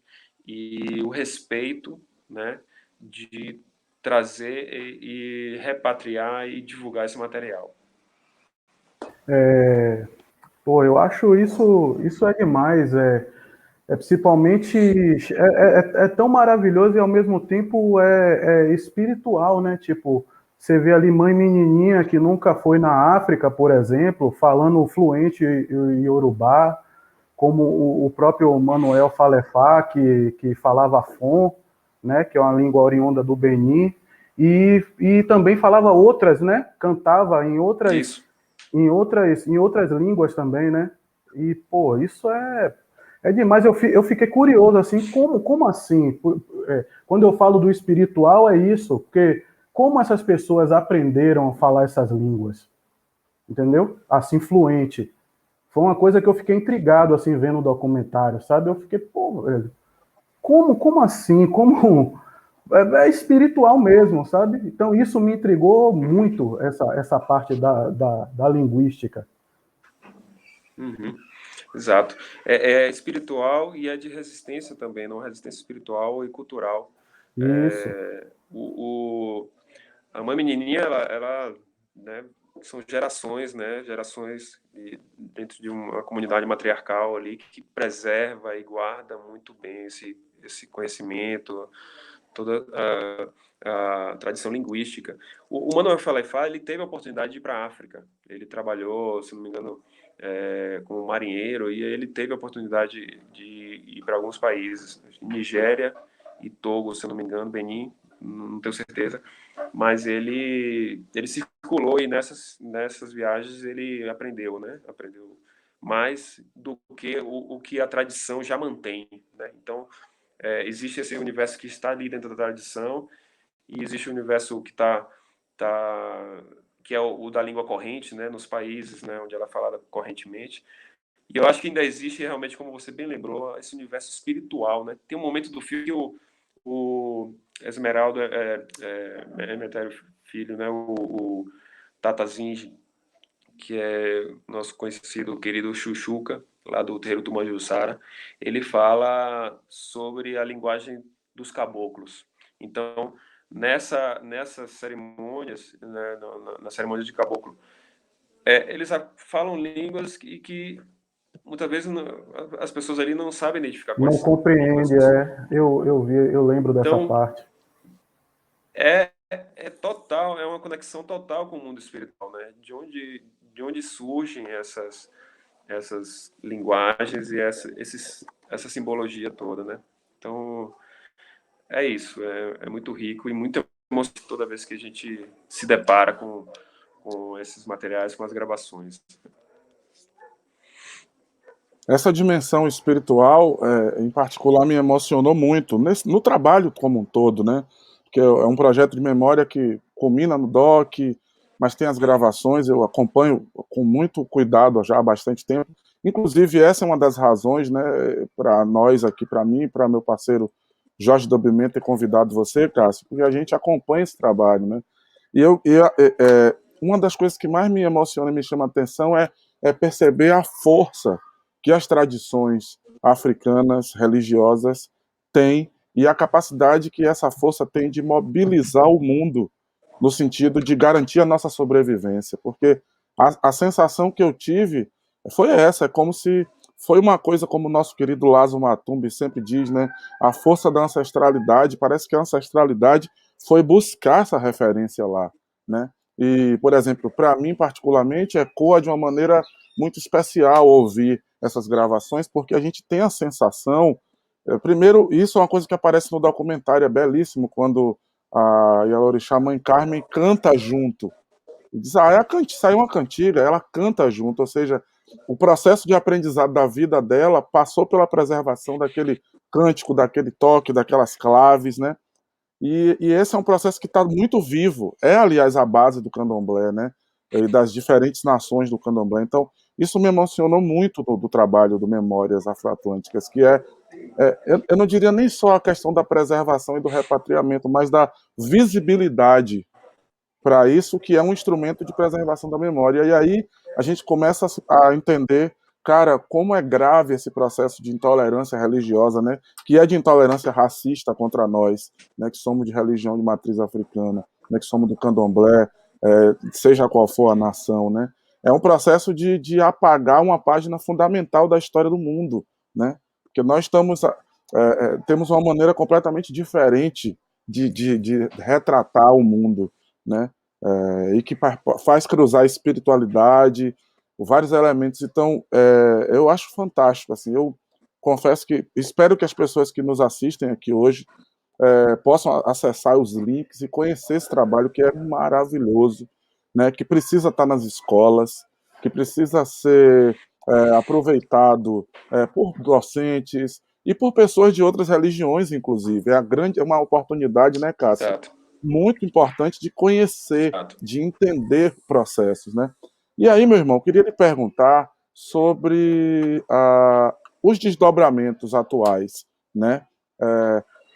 e o respeito, né, de trazer e repatriar e divulgar esse material. Pô, eu acho isso é demais, principalmente é tão maravilhoso e ao mesmo tempo é espiritual, né? Tipo, você vê ali Mãe Menininha que nunca foi na África, por exemplo, falando fluente Yorubá, como o próprio Manuel Falefá, que falava Fon, né? Que é uma língua oriunda do Benin, e também falava outras, né? Cantava Isso. em outras línguas também, né? E, pô, isso é demais. Eu fiquei curioso, assim, como assim? Quando eu falo do espiritual, é isso, porque como essas pessoas aprenderam a falar essas línguas? Entendeu? Assim, fluente. Foi uma coisa que eu fiquei intrigado, assim, vendo o documentário, sabe? Eu fiquei, pô, velho, como assim? Como é espiritual mesmo, sabe? Então isso me intrigou muito, essa parte da linguística. Uhum. Exato. É espiritual e é de resistência também, não resistência espiritual e cultural. Isso. A Mãe Menininha, ela né, são gerações, né? Gerações dentro de uma comunidade matriarcal ali que preserva e guarda muito bem esse conhecimento, toda a tradição linguística. O Manuel Falaifa, ele teve a oportunidade de ir para a África. Ele trabalhou, se não me engano, como marinheiro, e ele teve a oportunidade de ir para alguns países, Nigéria e Togo, se não me engano, Benin, não tenho certeza, mas ele circulou e nessas viagens ele aprendeu, né? Aprendeu mais do que o que a tradição já mantém, né? Então, existe esse universo que está ali dentro da tradição e existe o universo que que é o da língua corrente, né, nos países, né, onde ela é falada correntemente. E eu acho que ainda existe realmente, como você bem lembrou, esse universo espiritual, né? Tem um momento do filme que o Esmeralda Emetério Filho, né, o Tatazinho, que é nosso conhecido querido Xuxuca, lá do terreiro Tumanjussara, ele fala sobre a linguagem dos caboclos. Então, nessas cerimônias, né, na cerimônia de caboclo, eles falam línguas que muitas vezes as pessoas ali não sabem identificar Não quais línguas compreende, são. eu lembro dessa Então, parte. é total, é uma conexão total com o mundo espiritual, né? De onde surgem essas linguagens e essa simbologia toda, né? Então, é isso, é muito rico e muito emocionante toda vez que a gente se depara com esses materiais, com as gravações. Essa dimensão espiritual, em particular, me emocionou muito no trabalho como um todo, né? Porque é um projeto de memória que culmina no DOC, mas tem as gravações, eu acompanho com muito cuidado já há bastante tempo. Inclusive, essa é uma das razões, né, para nós aqui, para mim, para meu parceiro Jorge Dobimento ter convidado você, Cássio, porque a gente acompanha esse trabalho, né? Uma das coisas que mais me emociona e me chama a atenção é perceber a força que as tradições africanas religiosas têm e a capacidade que essa força tem de mobilizar o mundo no sentido de garantir a nossa sobrevivência, porque a sensação que eu tive foi essa, é como se foi uma coisa como o nosso querido Lázaro Matumbi sempre diz, né? A força da ancestralidade, parece que a ancestralidade foi buscar essa referência lá, né? E, por exemplo, para mim particularmente ecoa de uma maneira muito especial ouvir essas gravações, porque a gente tem a sensação, primeiro, isso é uma coisa que aparece no documentário, é belíssimo, quando a Yalorixá Mãe Carmen canta junto, e diz, saiu uma cantiga, ela canta junto, ou seja, o processo de aprendizado da vida dela passou pela preservação daquele cântico, daquele toque, daquelas claves, né? E esse é um processo que está muito vivo. É, aliás, a base do candomblé, né? E das diferentes nações do candomblé. Então, isso me emocionou muito do trabalho do Memórias Afroatlânticas, que eu não diria nem só a questão da preservação e do repatriamento, mas da visibilidade para isso, que é um instrumento de preservação da memória. E aí a gente começa a entender, cara, como é grave esse processo de intolerância religiosa, né? Que é de intolerância racista contra nós, né? Que somos de religião de matriz africana, né? Que somos do candomblé, seja qual for a nação, né? É um processo de apagar uma página fundamental da história do mundo, né? Porque nós temos uma maneira completamente diferente de retratar o mundo, né? E que faz cruzar a espiritualidade, vários elementos. Então, eu acho fantástico. Assim, eu confesso que espero que as pessoas que nos assistem aqui hoje possam acessar os links e conhecer esse trabalho que é maravilhoso, né? Que precisa estar nas escolas, que precisa ser aproveitado por docentes e por pessoas de outras religiões, inclusive. É uma oportunidade, né, Cássio? Exato, Muito importante de conhecer, exato. de entender processos, né? E aí, meu irmão, queria lhe perguntar sobre os desdobramentos atuais, né?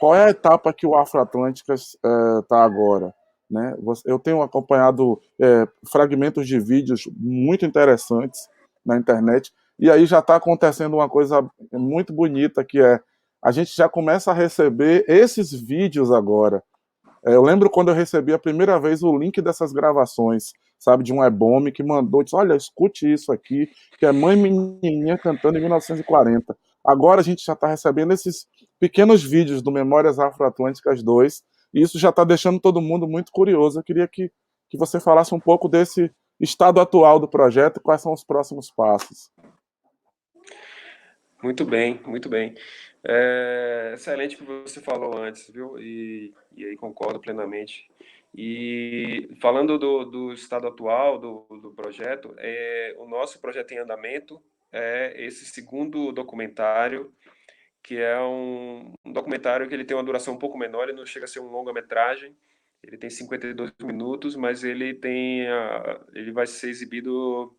Qual é a etapa que o Afroatlânticas está agora, né? Eu tenho acompanhado fragmentos de vídeos muito interessantes na internet e aí já está acontecendo uma coisa muito bonita que a gente já começa a receber esses vídeos agora. Eu lembro quando eu recebi a primeira vez o link dessas gravações sabe, de um ebome que mandou, disse, olha, escute isso aqui, que é Mãe Menininha cantando em 1940. Agora a gente já está recebendo esses pequenos vídeos do Memórias Afro-Atlânticas 2, e isso já está deixando todo mundo muito curioso. Eu queria que você falasse um pouco desse estado atual do projeto e quais são os próximos passos. Muito bem, muito bem. Excelente o que você falou antes, viu? E aí concordo plenamente. E falando do estado atual do projeto, o nosso projeto em andamento é esse segundo documentário, que é um documentário que ele tem uma duração um pouco menor, ele não chega a ser um longa-metragem, ele tem 52 minutos, mas ele vai ser exibido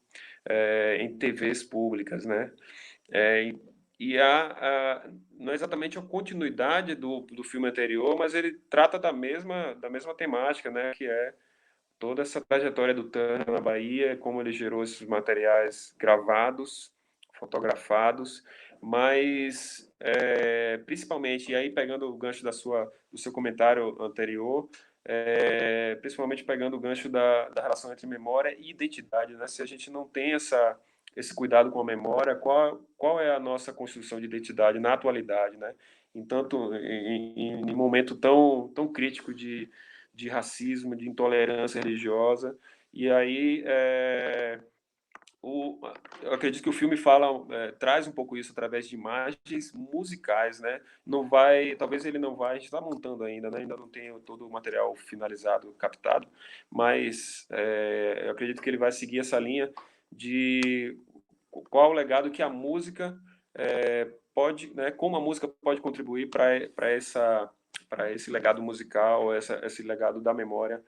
em TVs públicas, né? É, não é exatamente a continuidade do filme anterior, mas ele trata da mesma temática, né, que é toda essa trajetória do Tânia na Bahia, como ele gerou esses materiais gravados, fotografados, mas principalmente, e aí pegando o gancho do seu comentário anterior, principalmente pegando o gancho da relação entre memória e identidade, né? Se a gente não tem esse cuidado com a memória, qual é a nossa construção de identidade na atualidade, né? Em momento tão crítico de racismo, de intolerância religiosa. E aí, eu acredito que o filme traz um pouco isso através de imagens musicais, né? Talvez ele não vai, a gente está montando ainda, né? Ainda não tem todo o material finalizado, captado, mas eu acredito que ele vai seguir essa linha de qual o legado que a música pode, né? Como a música pode contribuir para esse legado musical, esse legado da memória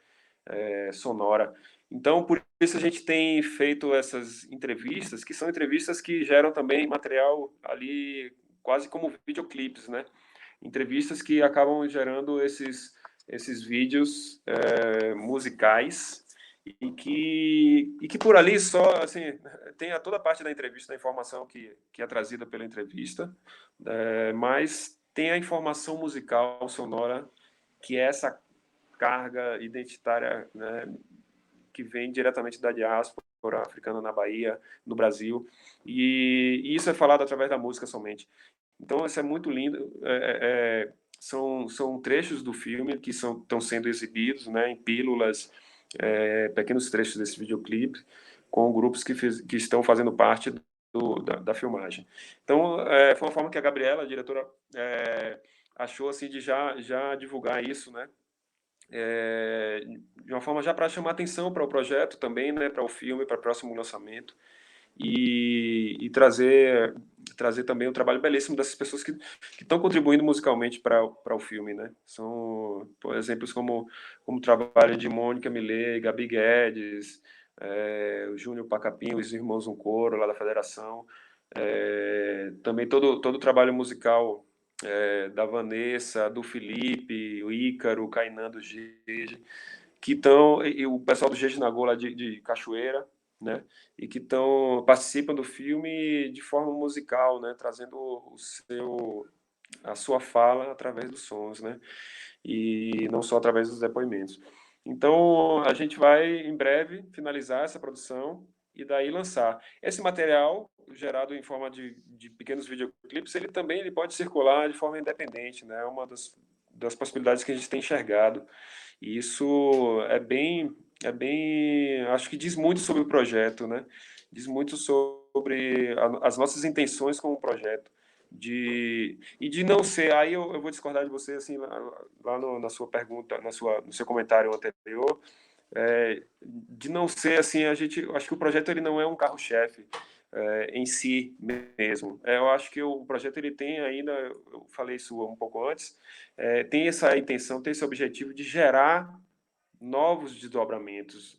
sonora. Então, por isso a gente tem feito essas entrevistas, que são entrevistas que geram também material ali quase como videoclipes, né? Entrevistas que acabam gerando esses vídeos musicais e que por ali só, assim, tem toda a parte da entrevista, da informação que é trazida pela entrevista, mas tem a informação musical sonora, que é essa carga identitária, né, que vem diretamente da diáspora africana na Bahia, no Brasil, e isso é falado através da música somente. Então, isso é muito lindo. São trechos do filme que estão sendo exibidos, né, em pílulas, pequenos trechos desse videoclipe, com grupos que estão fazendo parte da filmagem. Então, foi uma forma que a Gabriela, a diretora, achou assim de já divulgar isso, né? De uma forma já para chamar atenção para o projeto também, né, para o filme, para o próximo lançamento, e trazer também um trabalho belíssimo dessas pessoas que estão contribuindo musicalmente para o filme, né? São, por exemplos como o trabalho de Mônica Millet, Gabi Guedes, o Júnior Pacapim, os Irmãos Um Coro, lá da Federação, também todo o trabalho musical da Vanessa, do Felipe, o Ícaro, o Kainan do Gege, que estão, e o pessoal do Gege Nagô lá de Cachoeira, né? E que participam do filme de forma musical, né? Trazendo a sua fala através dos sons, né? E não só através dos depoimentos. Então, a gente vai, em breve, finalizar essa produção e daí lançar. Esse material, gerado em forma de pequenos videoclipes, ele pode circular de forma independente, né? É uma das possibilidades que a gente tem enxergado. E isso acho que diz muito sobre o projeto, né? Diz muito sobre as nossas intenções com o projeto. E de não ser, aí eu vou discordar de você, assim, na sua pergunta, no seu comentário anterior, de não ser assim, acho que o projeto ele não é um carro-chefe em si mesmo. Eu acho que o projeto ele tem ainda, eu falei isso um pouco antes, tem essa intenção, tem esse objetivo de gerar novos desdobramentos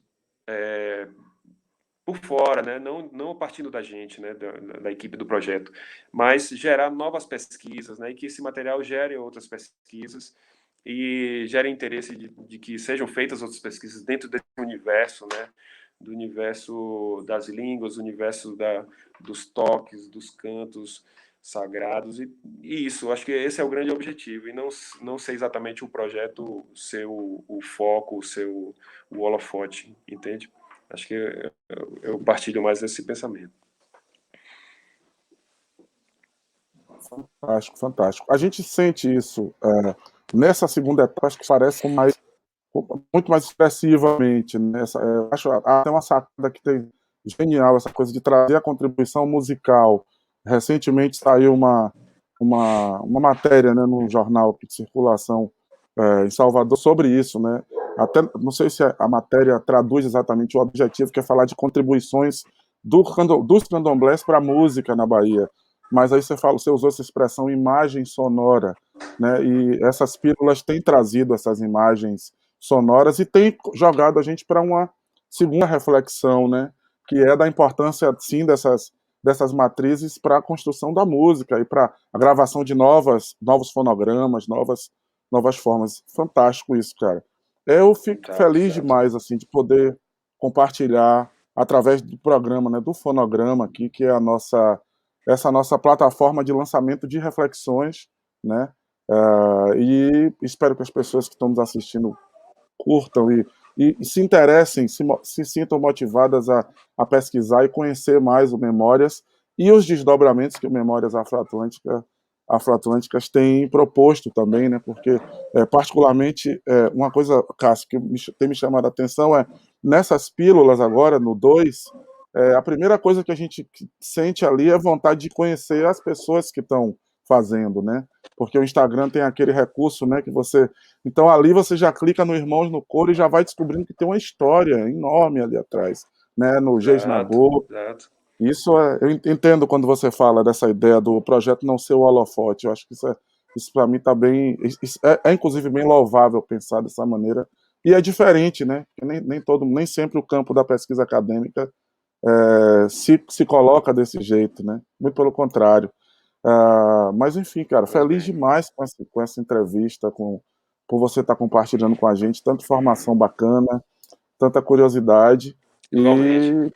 por fora, né? Não partindo da gente, né? Da equipe do projeto, mas gerar novas pesquisas, né? E que esse material gere outras pesquisas e gere interesse de que sejam feitas outras pesquisas dentro desse universo, né? Do universo das línguas, do universo dos toques, dos cantos sagrados e isso, acho que esse é o grande objetivo e não ser exatamente o projeto ser o foco, o holofote, entende? Acho que eu partilho mais desse pensamento. Fantástico, fantástico. A gente sente isso nessa segunda etapa, acho que parece muito mais expressivamente, né? Acho até uma sacada que tem genial, essa coisa de trazer a contribuição musical. Recentemente saiu uma matéria, né, num jornal de circulação em Salvador sobre isso, né? Até não sei se a matéria traduz exatamente o objetivo, que é falar de contribuições dos candomblés para a música na Bahia. Mas aí você usou essa expressão imagem sonora, né? E essas pílulas têm trazido essas imagens sonoras e têm jogado a gente para uma segunda reflexão, né? Que é da importância, sim, dessas matrizes para a construção da música e para a gravação de novos fonogramas, novas formas. Fantástico isso, cara. Eu fico Exato, feliz exato. demais assim de poder compartilhar através do programa, né, do fonograma aqui, que é essa nossa plataforma de lançamento de reflexões, né? E espero que as pessoas que estão nos assistindo curtam e se interessem, se sintam motivadas a pesquisar e conhecer mais o Memórias e os desdobramentos que o Memórias Afroatlânticas tem proposto também, né? Porque, particularmente, uma coisa, Cássio, que tem me chamado a atenção nessas pílulas agora, no 2, a primeira coisa que a gente sente ali é vontade de conhecer as pessoas que estão fazendo, né? Porque o Instagram tem aquele recurso, né, que você... Então ali você já clica no Irmãos no Coro e já vai descobrindo que tem uma história enorme ali atrás, né, no Geis Exato, Nagô. exato. Isso eu entendo quando você fala dessa ideia do projeto não ser o holofote. Eu acho que isso para mim está bem... inclusive bem louvável pensar dessa maneira. E é diferente, né? Porque nem sempre o campo da pesquisa acadêmica se coloca desse jeito, né? Muito pelo contrário. Mas enfim, cara, Pois feliz bem. demais com essa entrevista, por você estar compartilhando com a gente tanta informação bacana, tanta curiosidade. Igualmente. E,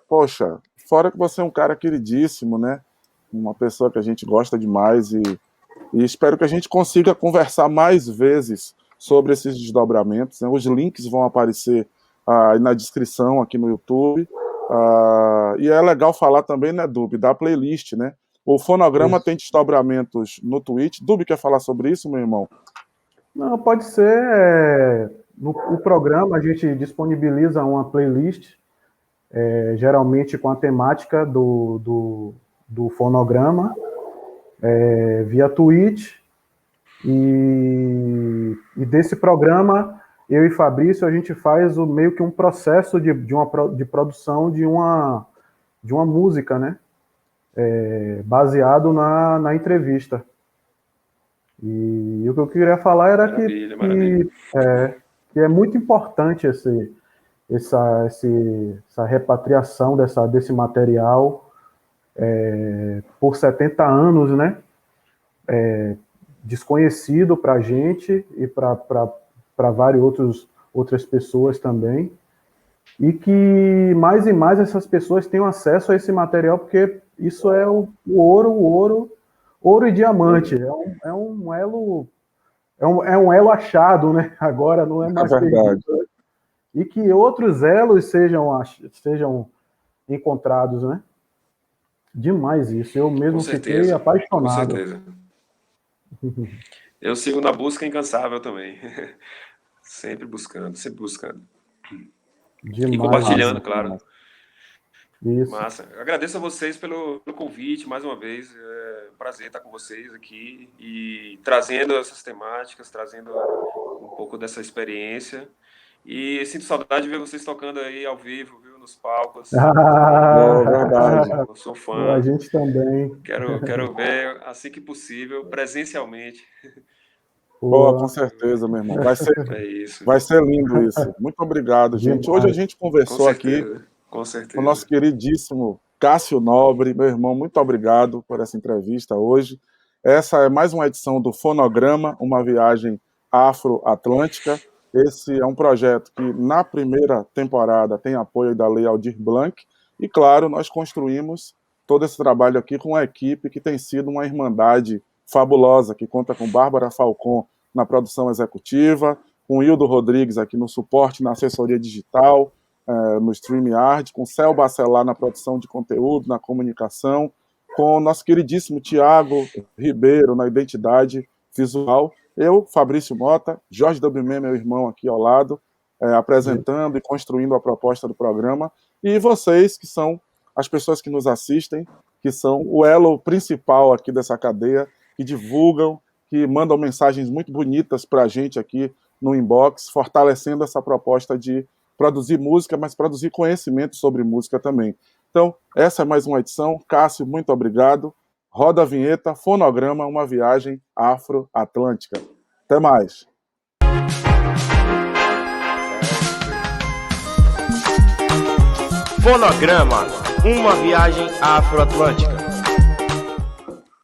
poxa, fora que você é um cara queridíssimo, né? Uma pessoa que a gente gosta demais e espero que a gente consiga conversar mais vezes sobre esses desdobramentos, né? Os links vão aparecer aí na descrição aqui no YouTube. E é legal falar também, né, Dub, da playlist, né? O fonograma Isso. tem desdobramentos no Twitch. Dub, quer falar sobre isso, meu irmão? Não, pode ser. No o programa a gente disponibiliza uma playlist, geralmente com a temática do fonograma, via Twitch. E desse programa, eu e Fabrício, a gente faz meio que um processo de produção de uma música, né? Baseado na entrevista. E o que eu queria falar era Maravilha, maravilha. que é muito importante essa repatriação desse material por 70 anos, né? Desconhecido para a gente e para várias outras pessoas também. E que mais e mais essas pessoas tenham acesso a esse material, porque isso é o ouro e diamante. É um elo, é um elo achado, né? Agora não é É mais perdido. verdade. E que outros elos sejam encontrados, né? Demais isso. Eu Com mesmo fiquei certeza, com apaixonado. certeza. Eu sigo na busca incansável também. Sempre buscando, sempre buscando. E Demais, compartilhando, Massa, demais. claro. massa. Isso. Massa. Eu agradeço a vocês pelo convite, mais uma vez. É um prazer estar com vocês aqui e trazendo essas temáticas, trazendo um pouco dessa experiência. E sinto saudade de ver vocês tocando aí ao vivo, viu, nos palcos. É verdade. Eu sou A fã. gente também. Quero ver, assim que possível, presencialmente. Pô, com Pô, certeza, meu irmão. É isso. Vai ser lindo isso. Muito obrigado, gente. Hoje a demais. gente Com conversou aqui certeza, com com o nosso certeza. queridíssimo Cássio Nobre, meu irmão. Muito obrigado por essa entrevista hoje. Essa é mais uma edição do Fonograma, uma viagem afro-atlântica. Esse é um projeto que, na primeira temporada, tem apoio da Lei Aldir Blanc. E, claro, nós construímos todo esse trabalho aqui com uma equipe que tem sido uma irmandade fabulosa, que conta com Bárbara Falcon na produção executiva, com Hildo Rodrigues aqui no suporte, na assessoria digital, no StreamYard, com Céu Bacelar na produção de conteúdo, na comunicação, com o nosso queridíssimo Tiago Ribeiro na identidade visual, eu, Fabrício Mota, Jorge WB, meu irmão aqui ao lado, apresentando e construindo a proposta do programa, e vocês, que são as pessoas que nos assistem, que são o elo principal aqui dessa cadeia, que divulgam, que mandam mensagens muito bonitas para a gente aqui no inbox, fortalecendo essa proposta de produzir música, mas produzir conhecimento sobre música também. Então, essa é mais uma edição. Cássio, muito obrigado. Roda a vinheta, Fonograma, uma viagem afro-atlântica. Até mais. Fonograma, uma viagem afro-atlântica.